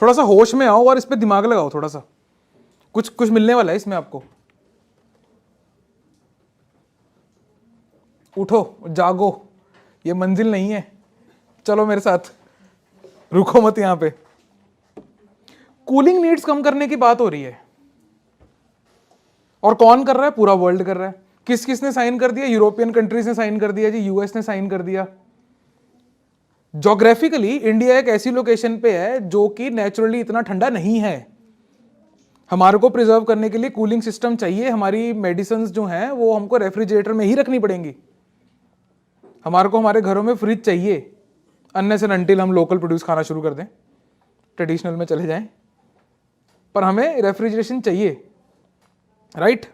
थोड़ा सा होश में आओ और इस पे दिमाग लगाओ, थोड़ा सा कुछ कुछ मिलने वाला है इसमें आपको। उठो, जागो, ये मंजिल नहीं है, चलो मेरे साथ, रुको मत। यहां पे कूलिंग नीड्स कम करने की बात हो रही है, और कौन कर रहा है? पूरा वर्ल्ड कर रहा है। किस किस ने साइन कर दिया? यूरोपियन कंट्रीज ने साइन कर दिया जी, यूएस ने साइन कर दिया। ज्योग्राफिकली इंडिया एक ऐसी लोकेशन पे है जो कि नेचुरली इतना ठंडा नहीं है। हमारे को प्रिजर्व करने के लिए कूलिंग सिस्टम चाहिए, हमारी मेडिसिन जो हैं वो हमको रेफ्रिजरेटर में ही रखनी पड़ेंगी, हमारे को हमारे घरों में फ्रिज चाहिए, अनलेस एंड अनटिल हम लोकल प्रोड्यूस खाना शुरू कर दें, ट्रेडिशनल में चले जाएं। पर हमें रेफ्रिजरेशन चाहिए, राइट?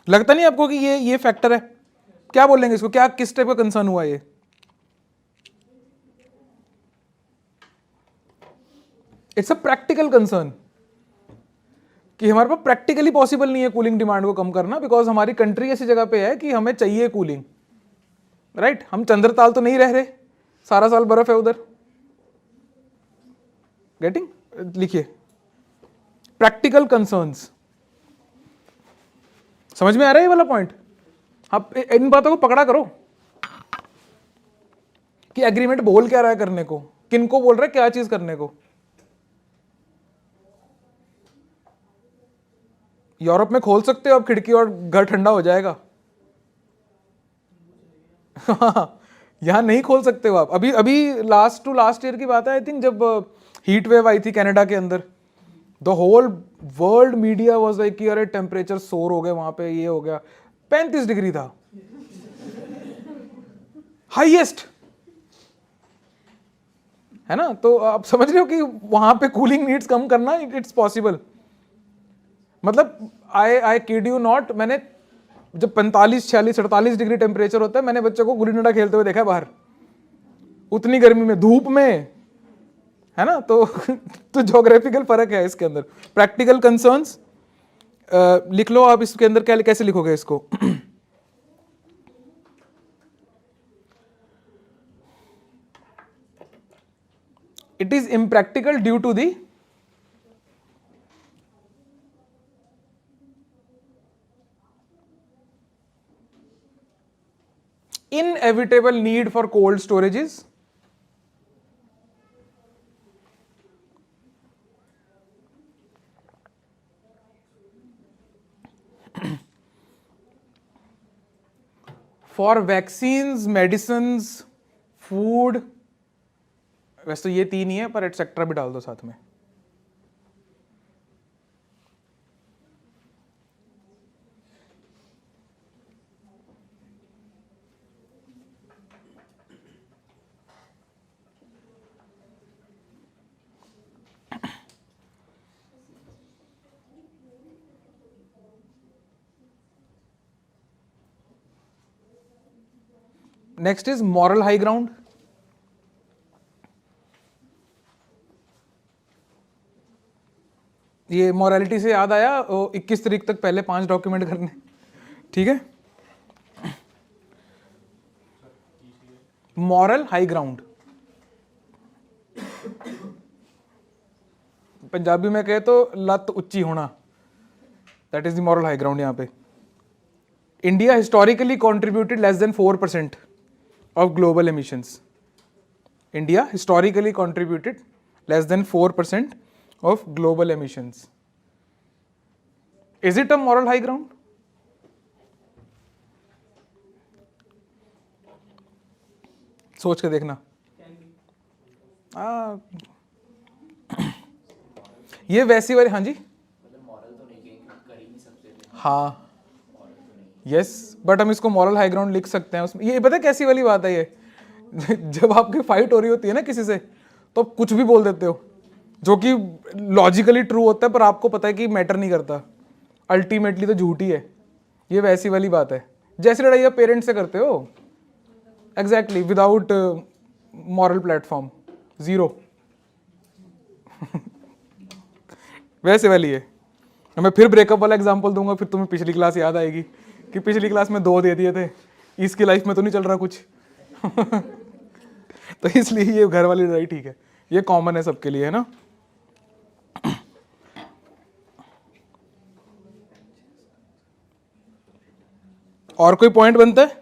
लगता नहीं आपको कि ये फैक्टर है? क्या बोलेंगे इसको, क्या किस टाइप का कंसर्न हुआ ये? इट्स अ प्रैक्टिकल कंसर्न कि हमारे पास प्रैक्टिकली पॉसिबल नहीं है कूलिंग डिमांड को कम करना, बिकॉज हमारी कंट्री ऐसी जगह पे है कि हमें चाहिए कूलिंग, राइट? हम चंद्रताल तो नहीं रह रहे, सारा साल बर्फ है उधर। गेटिंग? लिखिए प्रैक्टिकल कंसर्न्स। समझ में आ रहा है ये वाला पॉइंट? आप इन बातों को पकड़ा करो कि एग्रीमेंट बोल क्या रहा है करने को, किनको बोल रहा है क्या चीज करने को। यूरोप में खोल सकते हो आप खिड़की और घर ठंडा हो जाएगा। यहां नहीं खोल सकते हो आप। अभी अभी लास्ट टू लास्ट ईयर की बात है, आई थिंक, जब हीट वेव आई थी कनाडा के अंदर, the whole world media was like कि अरे टेम्परेचर सोर हो गए वहां पे, ये हो गया। 35 डिग्री था, हाईएस्ट, है ना? तो आप समझ रहे हो कि वहां पे कूलिंग नीड्स कम करना इट्स पॉसिबल। मतलब आई किड यू नॉट, मैंने जब 45, 46, 48 डिग्री टेम्परेचर होता है, मैंने बच्चों को गुल्ली डंडा खेलते हुए देखा है बाहर, उतनी गर्मी में, धूप में, है ना? तो ज्योग्राफिकल फर्क है इसके अंदर। प्रैक्टिकल कंसर्न्स लिख लो आप इसके अंदर, क्या कैसे लिखोगे इसको? It is impractical due to the inevitable need for cold storages, for vaccines, medicines, food। वैसे तो ये तीन ही है, पर एटसेट्रा भी डाल दो साथ में। Next is moral high ground. ये मॉरलिटी से याद आया, 21 तारीख तक पहले 5 डॉक्यूमेंट करने, ठीक है? मॉरल हाई ग्राउंड, पंजाबी में कहे तो लत उच्ची होना, that is the moral high ground. यहां पे India historically contributed less than 4% of global emissions. India historically contributed less than 4% of global emissions. Is it a moral high ground? सोच के देखना। ये वैसी वाली, हाँ जी, हाँ, यस, बट हम इसको मॉरल हाई ग्राउंड लिख सकते हैं उसमें। ये पता है कैसी वाली बात है ये? जब आपकी फाइट हो रही होती है ना किसी से, तो आप कुछ भी बोल देते हो जो कि लॉजिकली ट्रू होता है, पर आपको पता है कि मैटर नहीं करता, अल्टीमेटली तो झूठी है। ये वैसी वाली बात है जैसे लड़ाई आप पेरेंट्स से करते हो, exactly, without moral platform, zero. वैसे वाली है। मैं फिर ब्रेकअप वाला एग्जांपल दूंगा, फिर तुम्हें पिछली क्लास याद आएगी कि पिछली क्लास में 2 दे दिए थे, इसकी लाइफ में तो नहीं चल रहा कुछ। तो इसलिए ये घर वाली लड़ाई ठीक है, ये कॉमन है सबके लिए, है ना? और कोई पॉइंट बनता है?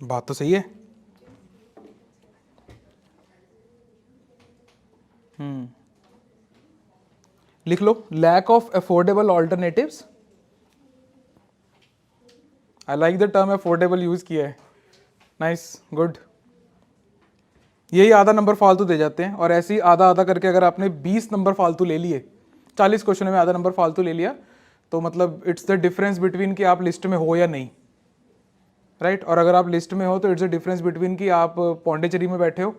बात तो सही है। लिख लो, lack of affordable alternatives. I like the term affordable use किया है, नाइस, गुड। यही आधा नंबर फालतू दे जाते हैं, और ऐसे ही आधा आधा करके अगर आपने 20 नंबर फालतू ले लिए, 40 क्वेश्चन में आधा नंबर फालतू ले लिया, तो मतलब इट्स द डिफरेंस बिटवीन कि आप लिस्ट में हो या नहीं। राइट और अगर आप लिस्ट में हो तो इट्स अ डिफरेंस बिटवीन कि आप पौंडीचेरी में बैठे हो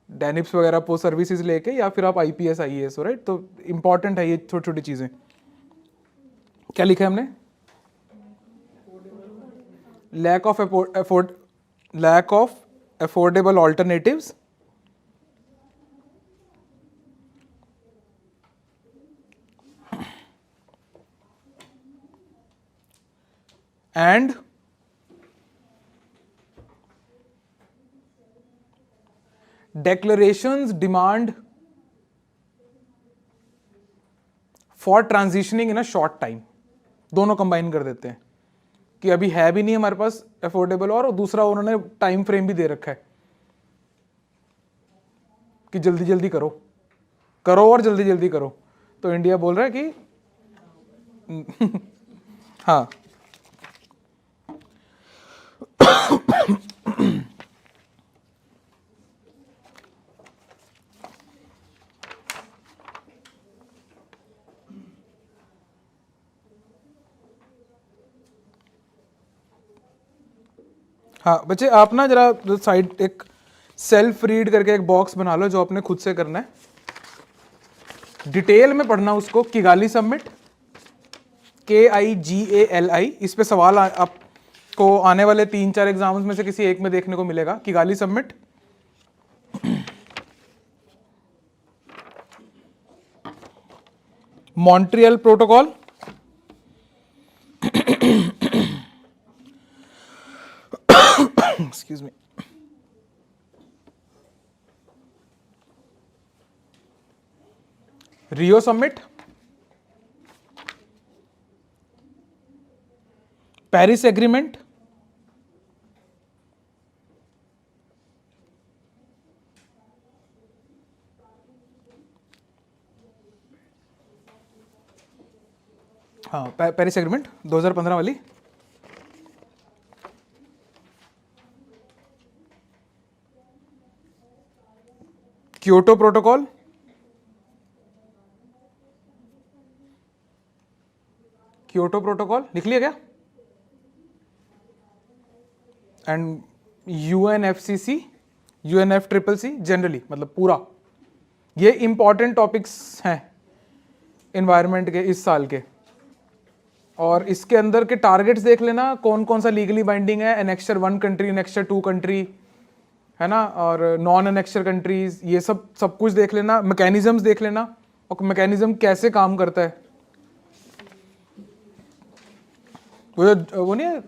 डैनिप्स वगैरह पोस्ट सर्विसेज लेके या फिर आप आईपीएस आईएएस हो राइट तो इंपॉर्टेंट है ये छोटी छोटी चीज़ें क्या लिखा है हमने lack of affordable alternatives and declarations demand for transitioning in a short time दोनों कंबाइन कर देते हैं कि अभी है भी नहीं हमारे पास अफोर्डेबल और दूसरा उन्होंने टाइम फ्रेम भी दे रखा है कि जल्दी जल्दी करो करो और जल्दी जल्दी करो तो इंडिया बोल रहा है कि हाँ हाँ बच्चे आप ना जरा साइड एक सेल्फ रीड करके एक बॉक्स बना लो जो आपने खुद से करना है डिटेल में पढ़ना उसको किगाली समिट KIGALI इस पे सवाल आपको आने वाले 3-4 एग्जाम्स में से किसी एक में देखने को मिलेगा Kigali summit Montreal protocol excuse me Rio Summit Paris Agreement हाँ पेरिस एग्रीमेंट 2015 वाली क्योटो प्रोटोकॉल लिख लिया क्या एंड UNFCC UNFCCC जनरली मतलब पूरा ये इंपॉर्टेंट टॉपिक्स हैं इन्वायरमेंट के इस साल के और इसके अंदर के टारगेट्स देख लेना कौन कौन सा लीगली बाइंडिंग है एनेक्सचर 1 कंट्री एनेक्सचर 2 कंट्री है ना और नॉन एनेक्सचर कंट्रीज ये सब कुछ देख लेना मैकेनिज्म्स देख लेना और मैकेनिज्म कैसे काम करता है वो नहीं है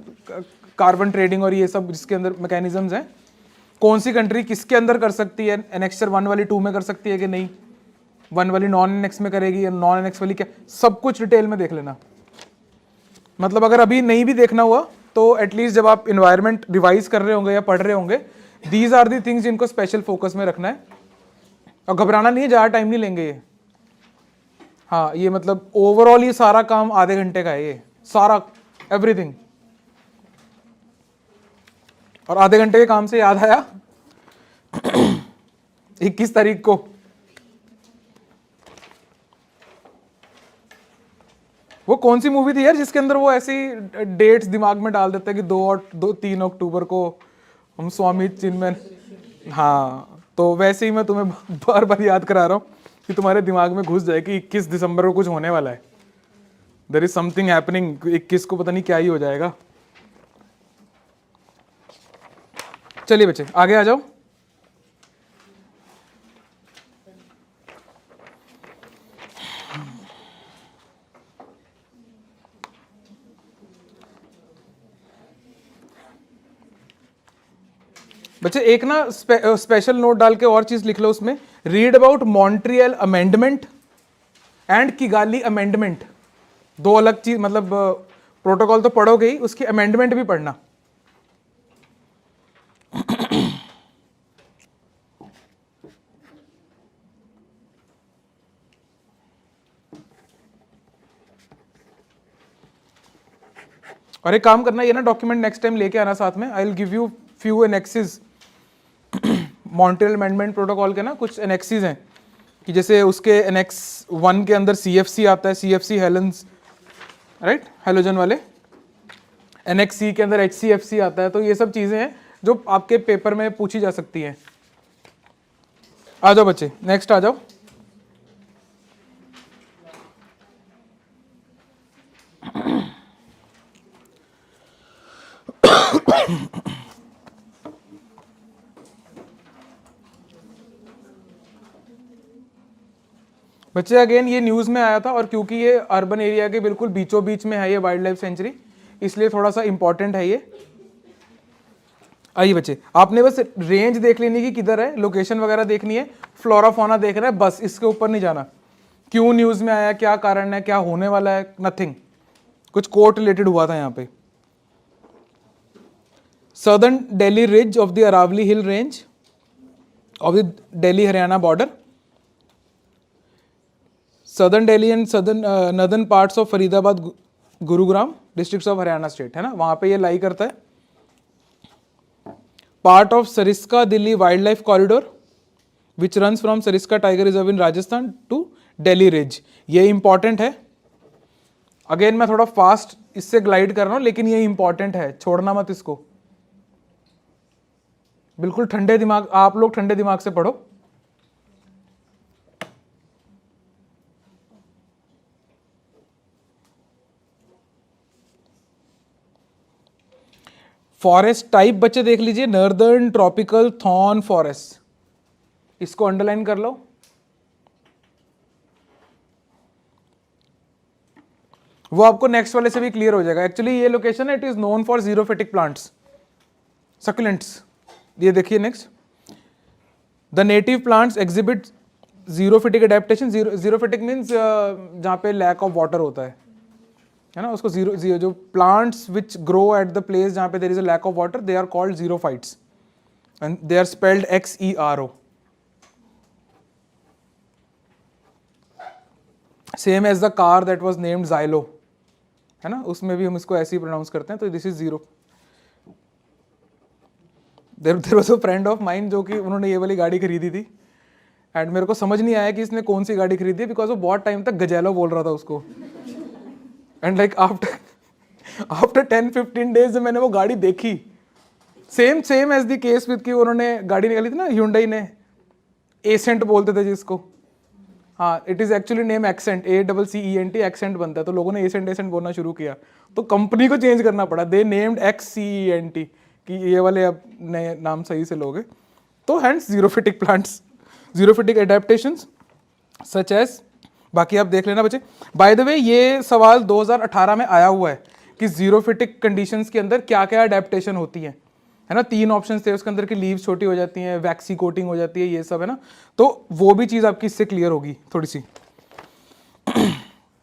कार्बन ट्रेडिंग और ये सब जिसके अंदर मैकेनिज्म्स हैं कौन सी कंट्री किसके अंदर कर सकती है एनेक्सचर 1 वाली 2 में कर सकती है कि नहीं 1 वाली नॉन एनेक्स में करेगी या नॉन एनेक्स वाली क्या सब कुछ डिटेल में देख लेना मतलब अगर अभी नहीं भी देखना हुआ तो एटलीस्ट जब आप इन्वायरमेंट रिवाइज कर रहे होंगे या पढ़ रहे होंगे दीज आर दी थिंग्स जिनको स्पेशल फोकस में रखना है और घबराना नहीं है ज़्यादा टाइम नहीं लेंगे ये हाँ ये मतलब ओवरऑल ये सारा काम आधे घंटे का है ये सारा एवरीथिंग और आधे घंटे के काम से याद आया 21 तारीख को वो कौन सी मूवी थी यार जिसके अंदर वो ऐसी डेट्स दिमाग में डाल देता है कि 3 अक्टूबर को हम स्वामी चिन्मय हाँ तो वैसे ही मैं तुम्हें बार बार याद करा रहा हूँ कि तुम्हारे दिमाग में घुस जाए कि 21 दिसंबर को कुछ होने वाला है देयर इज समथिंग हैपनिंग 21 को पता नहीं क्या ही हो जाएगा चलिए बच्चे आगे आ जाओ बच्चे एक ना स्पेशल नोट डाल के और चीज लिख लो उसमें read about Montreal amendment and Kigali amendment दो अलग चीज मतलब प्रोटोकॉल तो पढ़ोगे ही उसकी अमेंडमेंट भी पढ़ना और एक काम करना ये ना डॉक्यूमेंट नेक्स्ट टाइम लेके आना साथ में I will give you few annexes Montreal amendment protocol के ना कुछ एनेक्सेस हैं कि जैसे उसके एनेक्स 1 के अंदर CFC आता है CFC हेलेंस राइट हेलोजन वाले NXC के अंदर HCFC आता है। तो ये सब चीज़ें हैं जो आपके पेपर में पूछी जा सकती हैं। आ जाओ बच्चे, नेक्स्ट आ जाओ। बच्चे अगेन ये न्यूज़ में आया था, और क्योंकि ये अर्बन एरिया के बिल्कुल बीचों बीच में है ये वाइल्ड लाइफ सेंचुरी, इसलिए थोड़ा सा इंपॉर्टेंट है ये। आइए बच्चे, आपने बस रेंज देख लेनी कि किधर है, लोकेशन वगैरह देखनी है, फ्लोरा फौना देखना है, बस इसके ऊपर नहीं जाना। क्यों न्यूज़ में आया, क्या कारण है, क्या होने वाला है, नथिंग। कुछ कोर्ट रिलेटेड हुआ था यहाँ पे। Southern Delhi ridge of the Aravalli Hill range of the Delhi Haryana border, Southern Delhi and northern parts of Faridabad, Gurugram districts of Haryana state, है ना, वहाँ पे ये लाई करता है। Part of Sariska Delhi Wildlife Corridor which runs from Sariska Tiger Reserve in Rajasthan to Delhi Ridge, ये important है। Again मैं थोड़ा फास्ट इससे ग्लाइड कर रहा हूँ, लेकिन ये इंपॉर्टेंट है, छोड़ना मत इसको। बिल्कुल ठंडे दिमाग, आप लोग ठंडे दिमाग से पढ़ो। फॉरेस्ट टाइप बच्चे देख लीजिए, नॉर्दर्न ट्रॉपिकल थॉर्न फॉरेस्ट, इसको अंडरलाइन कर लो। वो आपको नेक्स्ट वाले से भी क्लियर हो जाएगा। एक्चुअली ये लोकेशन है, it is known for xerophytic plants, succulents. ये देखिए next, the native plants exhibit xerophytic adaptation. Xerophytic means जहाँ पे लैक ऑफ वाटर होता है ना, उसको जीरो जो plants which grow at the place जहाँ पे there is a lack of water, they are called xerophytes and they are spelled XERO। Same as the car that was named Xylo, है ना, उसमें भी हम इसको ऐसे ही प्रोनाउंस करते हैं। तो this is zero. There was a friend of mine जो कि उन्होंने ये वाली गाड़ी खरीदी थी, एंड मेरे को समझ नहीं आया कि इसने कौन सी गाड़ी खरीदी है, बिकॉज वो बहुत टाइम तक गजेलो बोल रहा था उसको। एंड लाइक आफ्टर 10-15 डेज मैंने वो गाड़ी देखी, same as the case with कि उन्होंने गाड़ी निकाली थी ना Hyundai ने, एसेंट बोलते थे जिसको। हाँ, it is actually name accent, ACCENT accent बनता है। तो लोगों ने एसेंट बोलना शुरू किया, तो कंपनी को चेंज करना पड़ा, दे नेम्ड XCENT कि ये वाले अब नए नाम सही से लोगे। तो hence xerophytic plants, xerophytic adaptations such as, बाकी आप देख लेना बच्चे। बाय द वे ये सवाल 2018 में आया हुआ है कि जीरोफिटिक कंडीशंस के अंदर क्या क्या एडेप्टेशन होती है ना। 3 ऑप्शंस थे उसके अंदर की, लीव्स छोटी हो जाती हैं, वैक्सी कोटिंग हो जाती है, ये सब है ना। तो वो भी चीज़ आपकी इससे क्लियर होगी थोड़ी सी।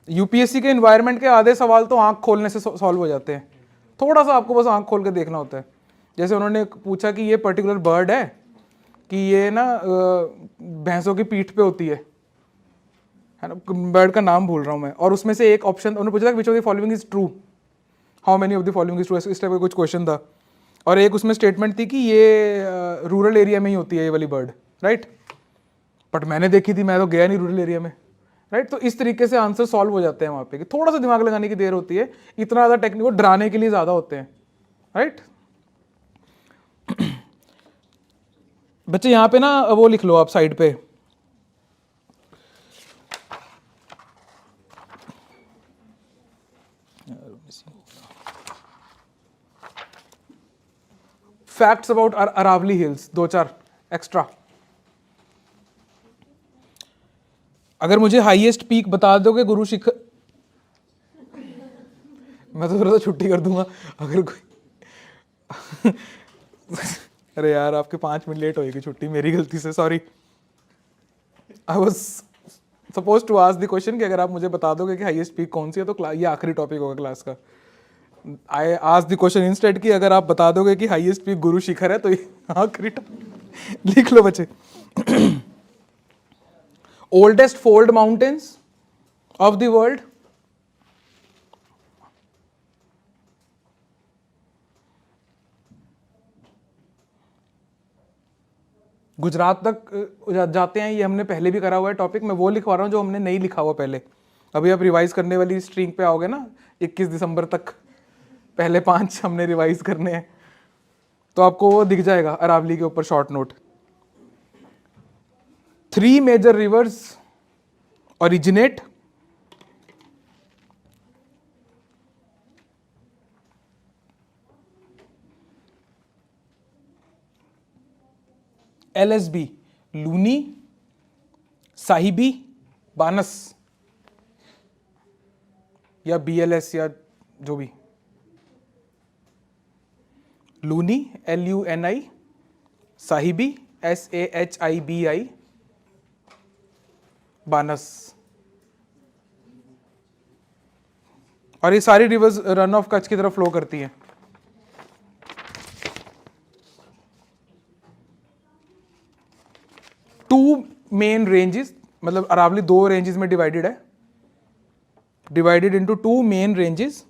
यूपीएससी के एनवायरनमेंट के आधे सवाल तो आंख खोलने से सॉल्व हो जाते हैं, थोड़ा सा आपको बस आंख खोल के देखना होता है। जैसे उन्होंने पूछा कि ये पर्टिकुलर बर्ड है कि ये ना भैंसों की पीठ पे होती है ना, बर्ड का नाम भूल रहा हूँ मैं, और उसमें से एक ऑप्शन उन्होंने पूछा था which of the following is true, how many of the following is true, इस टाइप का कुछ क्वेश्चन था। और एक उसमें स्टेटमेंट थी कि ये रूरल एरिया में ही होती है ये वाली बर्ड, राइट। बट मैंने देखी थी, मैं तो गया नहीं रूरल एरिया में, राइट। तो इस तरीके से आंसर सॉल्व हो जाते हैं वहाँ पे, कि थोड़ा सा दिमाग लगाने की देर होती है, इतना ज़्यादा टेक्निक वो डराने के लिए ज़्यादा होते हैं, राइट। बच्चे यहाँ पे ना वो लिख लो आप साइड पे, facts about Aravali hills, 2-4 extra. अगर मुझे हाईएस्ट पीक बता दोगे गुरु शिखर, मैं तो थोड़ा सा छुट्टी कर दूंगा अगर कोई अरे यार आपके 5 मिनट लेट होएगी छुट्टी, मेरी गलती से, sorry. I was suppose to ask the question कि अगर आप मुझे बता दोगे कि हाईएस्ट पीक कौन सी है तो ये आखिरी टॉपिक होगा क्लास का। I ask the question instead कि अगर आप बता दोगे कि हाईएस्ट पीक गुरु शिखर है तो ये आखिरी लिख लो बच्चे। Oldest fold mountains of the world, Gujarat तक जाते हैं, ये हमने पहले भी करा हुआ है टॉपिक, मैं वो लिखवा रहा हूँ जो हमने नहीं लिखा हुआ पहले। अभी आप रिवाइज करने वाली स्ट्रीम पे आओगे ना 21 दिसंबर तक, पहले 5 हमने रिवाइज करने हैं, तो आपको वो दिख जाएगा अरावली के ऊपर short note. 3 major rivers originate LSB, Luni, Sahibi, Banas या BLS या जो भी। Luni LUNI, Sahibi SAHIBI, बानस। और ये सारी रिवर्स रन ऑफ कच्छ की तरफ फ्लो करती हैं। टू मेन रेंजेस, मतलब अरावली 2 रेंजेस में डिवाइडेड है, डिवाइडेड इनटू 2 मेन रेंजेस।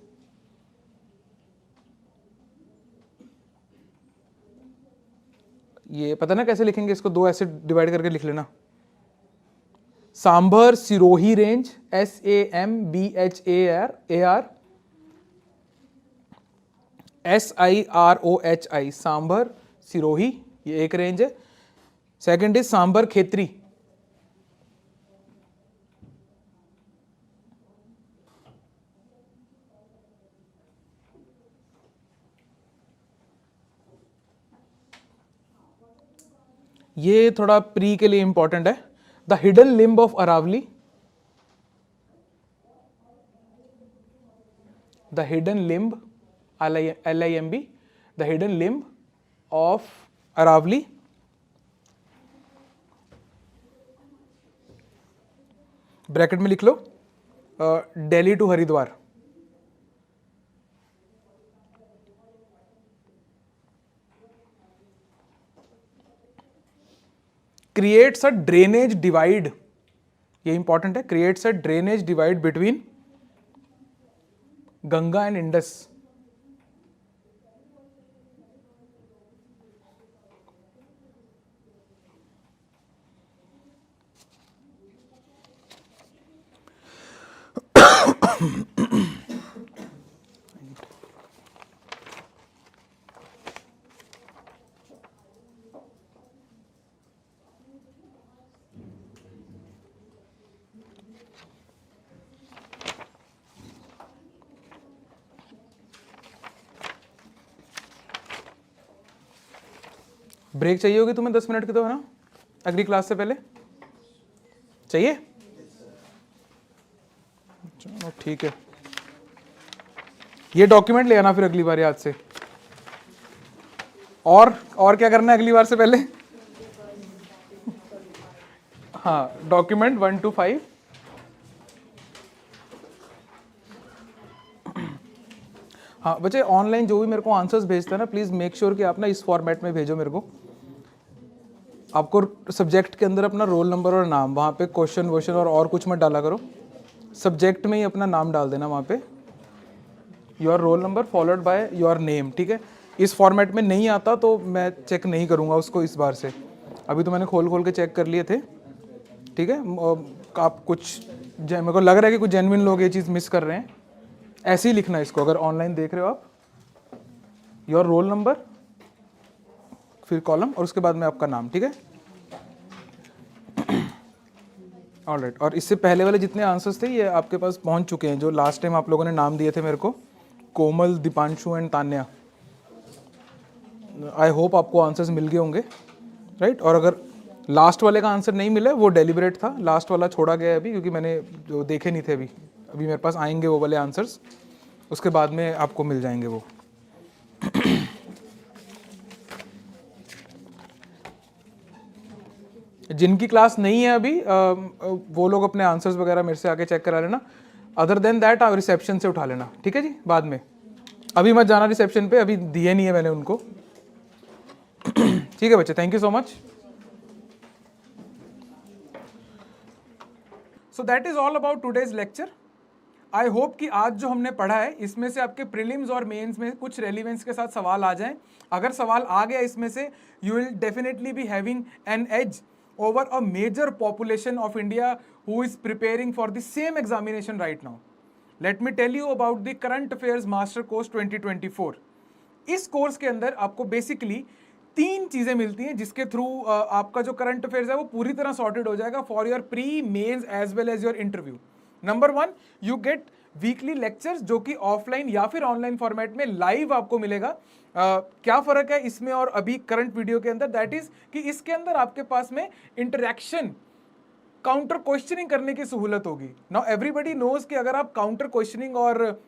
ये पता ना कैसे लिखेंगे इसको, 2 ऐसे डिवाइड करके लिख लेना। Sambar Sirohi range SAMBHAR SIROHI, sambar Sirohi, ये एक रेंज है। सेकंड इज सांभर खेत्री, ये थोड़ा प्री के लिए इंपॉर्टेंट है। The hidden limb of Aravalli, the hidden limb LIMB, the hidden limb of Aravalli. Bracket में लिख लो Delhi to Haridwar. Creates a drainage divide, ये इंपॉर्टेंट है, creates a drainage divide between Ganga and Indus. Break चाहिए होगी तुम्हें 10 मिनट की तो, है ना, अगली क्लास से पहले चाहिए? चलो ठीक है, ये डॉक्यूमेंट ले आना फिर अगली बार याद से। और क्या करना है अगली बार से पहले? हाँ, डॉक्यूमेंट 1 to 5। हाँ बच्चे, ऑनलाइन जो भी मेरे को आंसर्स भेजते हैं ना, प्लीज़ मेक श्योर कि आप ना इस फॉर्मेट में भेजो मेरे को। आपको सब्जेक्ट के अंदर अपना रोल नंबर और नाम, वहाँ पे क्वेश्चन वोश्चन और कुछ मत डाला करो, सब्जेक्ट में ही अपना नाम डाल देना वहाँ पे, your roll number followed by your name, ठीक है। इस फॉर्मेट में नहीं आता तो मैं चेक नहीं करूँगा उसको इस बार से। अभी तो मैंने खोल के चेक कर लिए थे, ठीक है। आप कुछ मेरे को लग रहा है कि कुछ जेन्युइन लोग ये चीज़ मिस कर रहे हैं। ऐसे ही लिखना है इसको, अगर ऑनलाइन देख रहे हो आप, योर रोल नंबर फिर कॉलम और उसके बाद में आपका नाम, ठीक है। ऑलराइट, और इससे पहले वाले जितने आंसर्स थे ये आपके पास पहुंच चुके हैं, जो लास्ट टाइम आप लोगों ने नाम दिए थे मेरे को, Komal, Deepanshu and Tanya. I hope आपको आंसर्स मिल गए होंगे, राइट। और अगर लास्ट वाले का आंसर नहीं मिला, वो डेलिबरेट था, लास्ट वाला छोड़ा गया है अभी, क्योंकि मैंने जो देखे नहीं थे अभी मेरे पास आएंगे वो वाले आंसर्स, उसके बाद में आपको मिल जाएंगे वो। जिनकी क्लास नहीं है अभी, वो लोग अपने आंसर्स वगैरह मेरे से आके चेक करा लेना। अदर देन दैट आप रिसेप्शन से उठा लेना, ठीक है जी, बाद में। अभी मत जाना रिसेप्शन पे, अभी दिए नहीं है मैंने उनको। ठीक है बच्चे, thank you so much. So that is all about today's lecture. I hope कि आज जो हमने पढ़ा है इसमें से आपके प्रीलिम्स और मेंस में कुछ रेलिवेंस के साथ सवाल आ जाएं। अगर सवाल आ गया इसमें से, you will definitely be having an edge over a major population of India who is preparing for the same examination right now. Let me tell you about the current affairs master course 2024। इस course के अंदर आपको basically 3 चीजें मिलती हैं जिसके through आपका जो करंट अफेयर्स है वो पूरी तरह सॉर्टेड हो जाएगा for your pre, mains as well as your interview. Number 1, you get weekly lectures जो कि ऑफलाइन या फिर ऑनलाइन फॉर्मेट में लाइव आपको मिलेगा। क्या फर्क है इसमें और अभी करंट वीडियो के अंदर, दैट इज कि इसके अंदर आपके पास में इंटरेक्शन, काउंटर क्वेश्चनिंग करने की सहूलत होगी। नाउ एवरीबडी नोज कि अगर आप काउंटर क्वेश्चनिंग और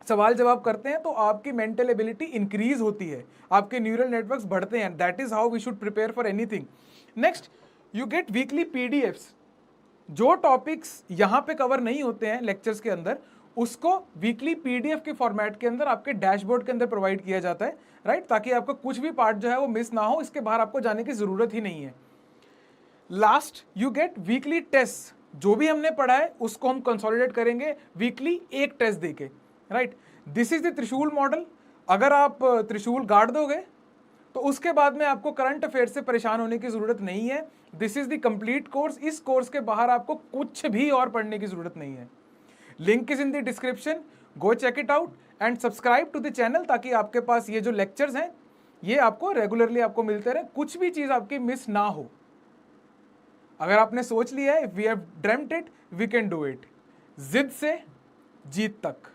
सवाल जवाब करते हैं तो आपकी मेंटल एबिलिटी इंक्रीज होती है, आपके न्यूरल नेटवर्क्स बढ़ते हैं। That is how we should prepare for anything. Next, you get weekly PDFs. जो टॉपिक्स यहां पे कवर नहीं होते हैं लेक्चर्स के अंदर, उसको वीकली पीडीएफ के फॉर्मेट के अंदर आपके डैशबोर्ड के अंदर प्रोवाइड किया जाता है, राइट, ताकि आपका कुछ भी पार्ट जो है वो मिस ना हो, इसके बाहर आपको जाने की जरूरत ही नहीं है। Last, you get weekly test. जो भी हमने पढ़ा है उसको हम कंसोलिडेट करेंगे वीकली एक टेस्ट देके, राइट। दिस इज द त्रिशूल मॉडल। अगर आप त्रिशूल गाड़ दोगे तो उसके बाद में आपको करंट अफेयर से परेशान होने की जरूरत नहीं है। This is the complete course. इस कोर्स के बाहर आपको कुछ भी और पढ़ने की जरूरत नहीं है। Link is in the description, go check it out and subscribe to the channel, ताकि आपके पास ये जो लेक्चर्स हैं ये आपको रेगुलरली आपको मिलते रहे, कुछ भी चीज आपकी मिस ना हो। अगर आपने सोच लिया है, if we have dreamed it we can do it. जिद से जीत तक।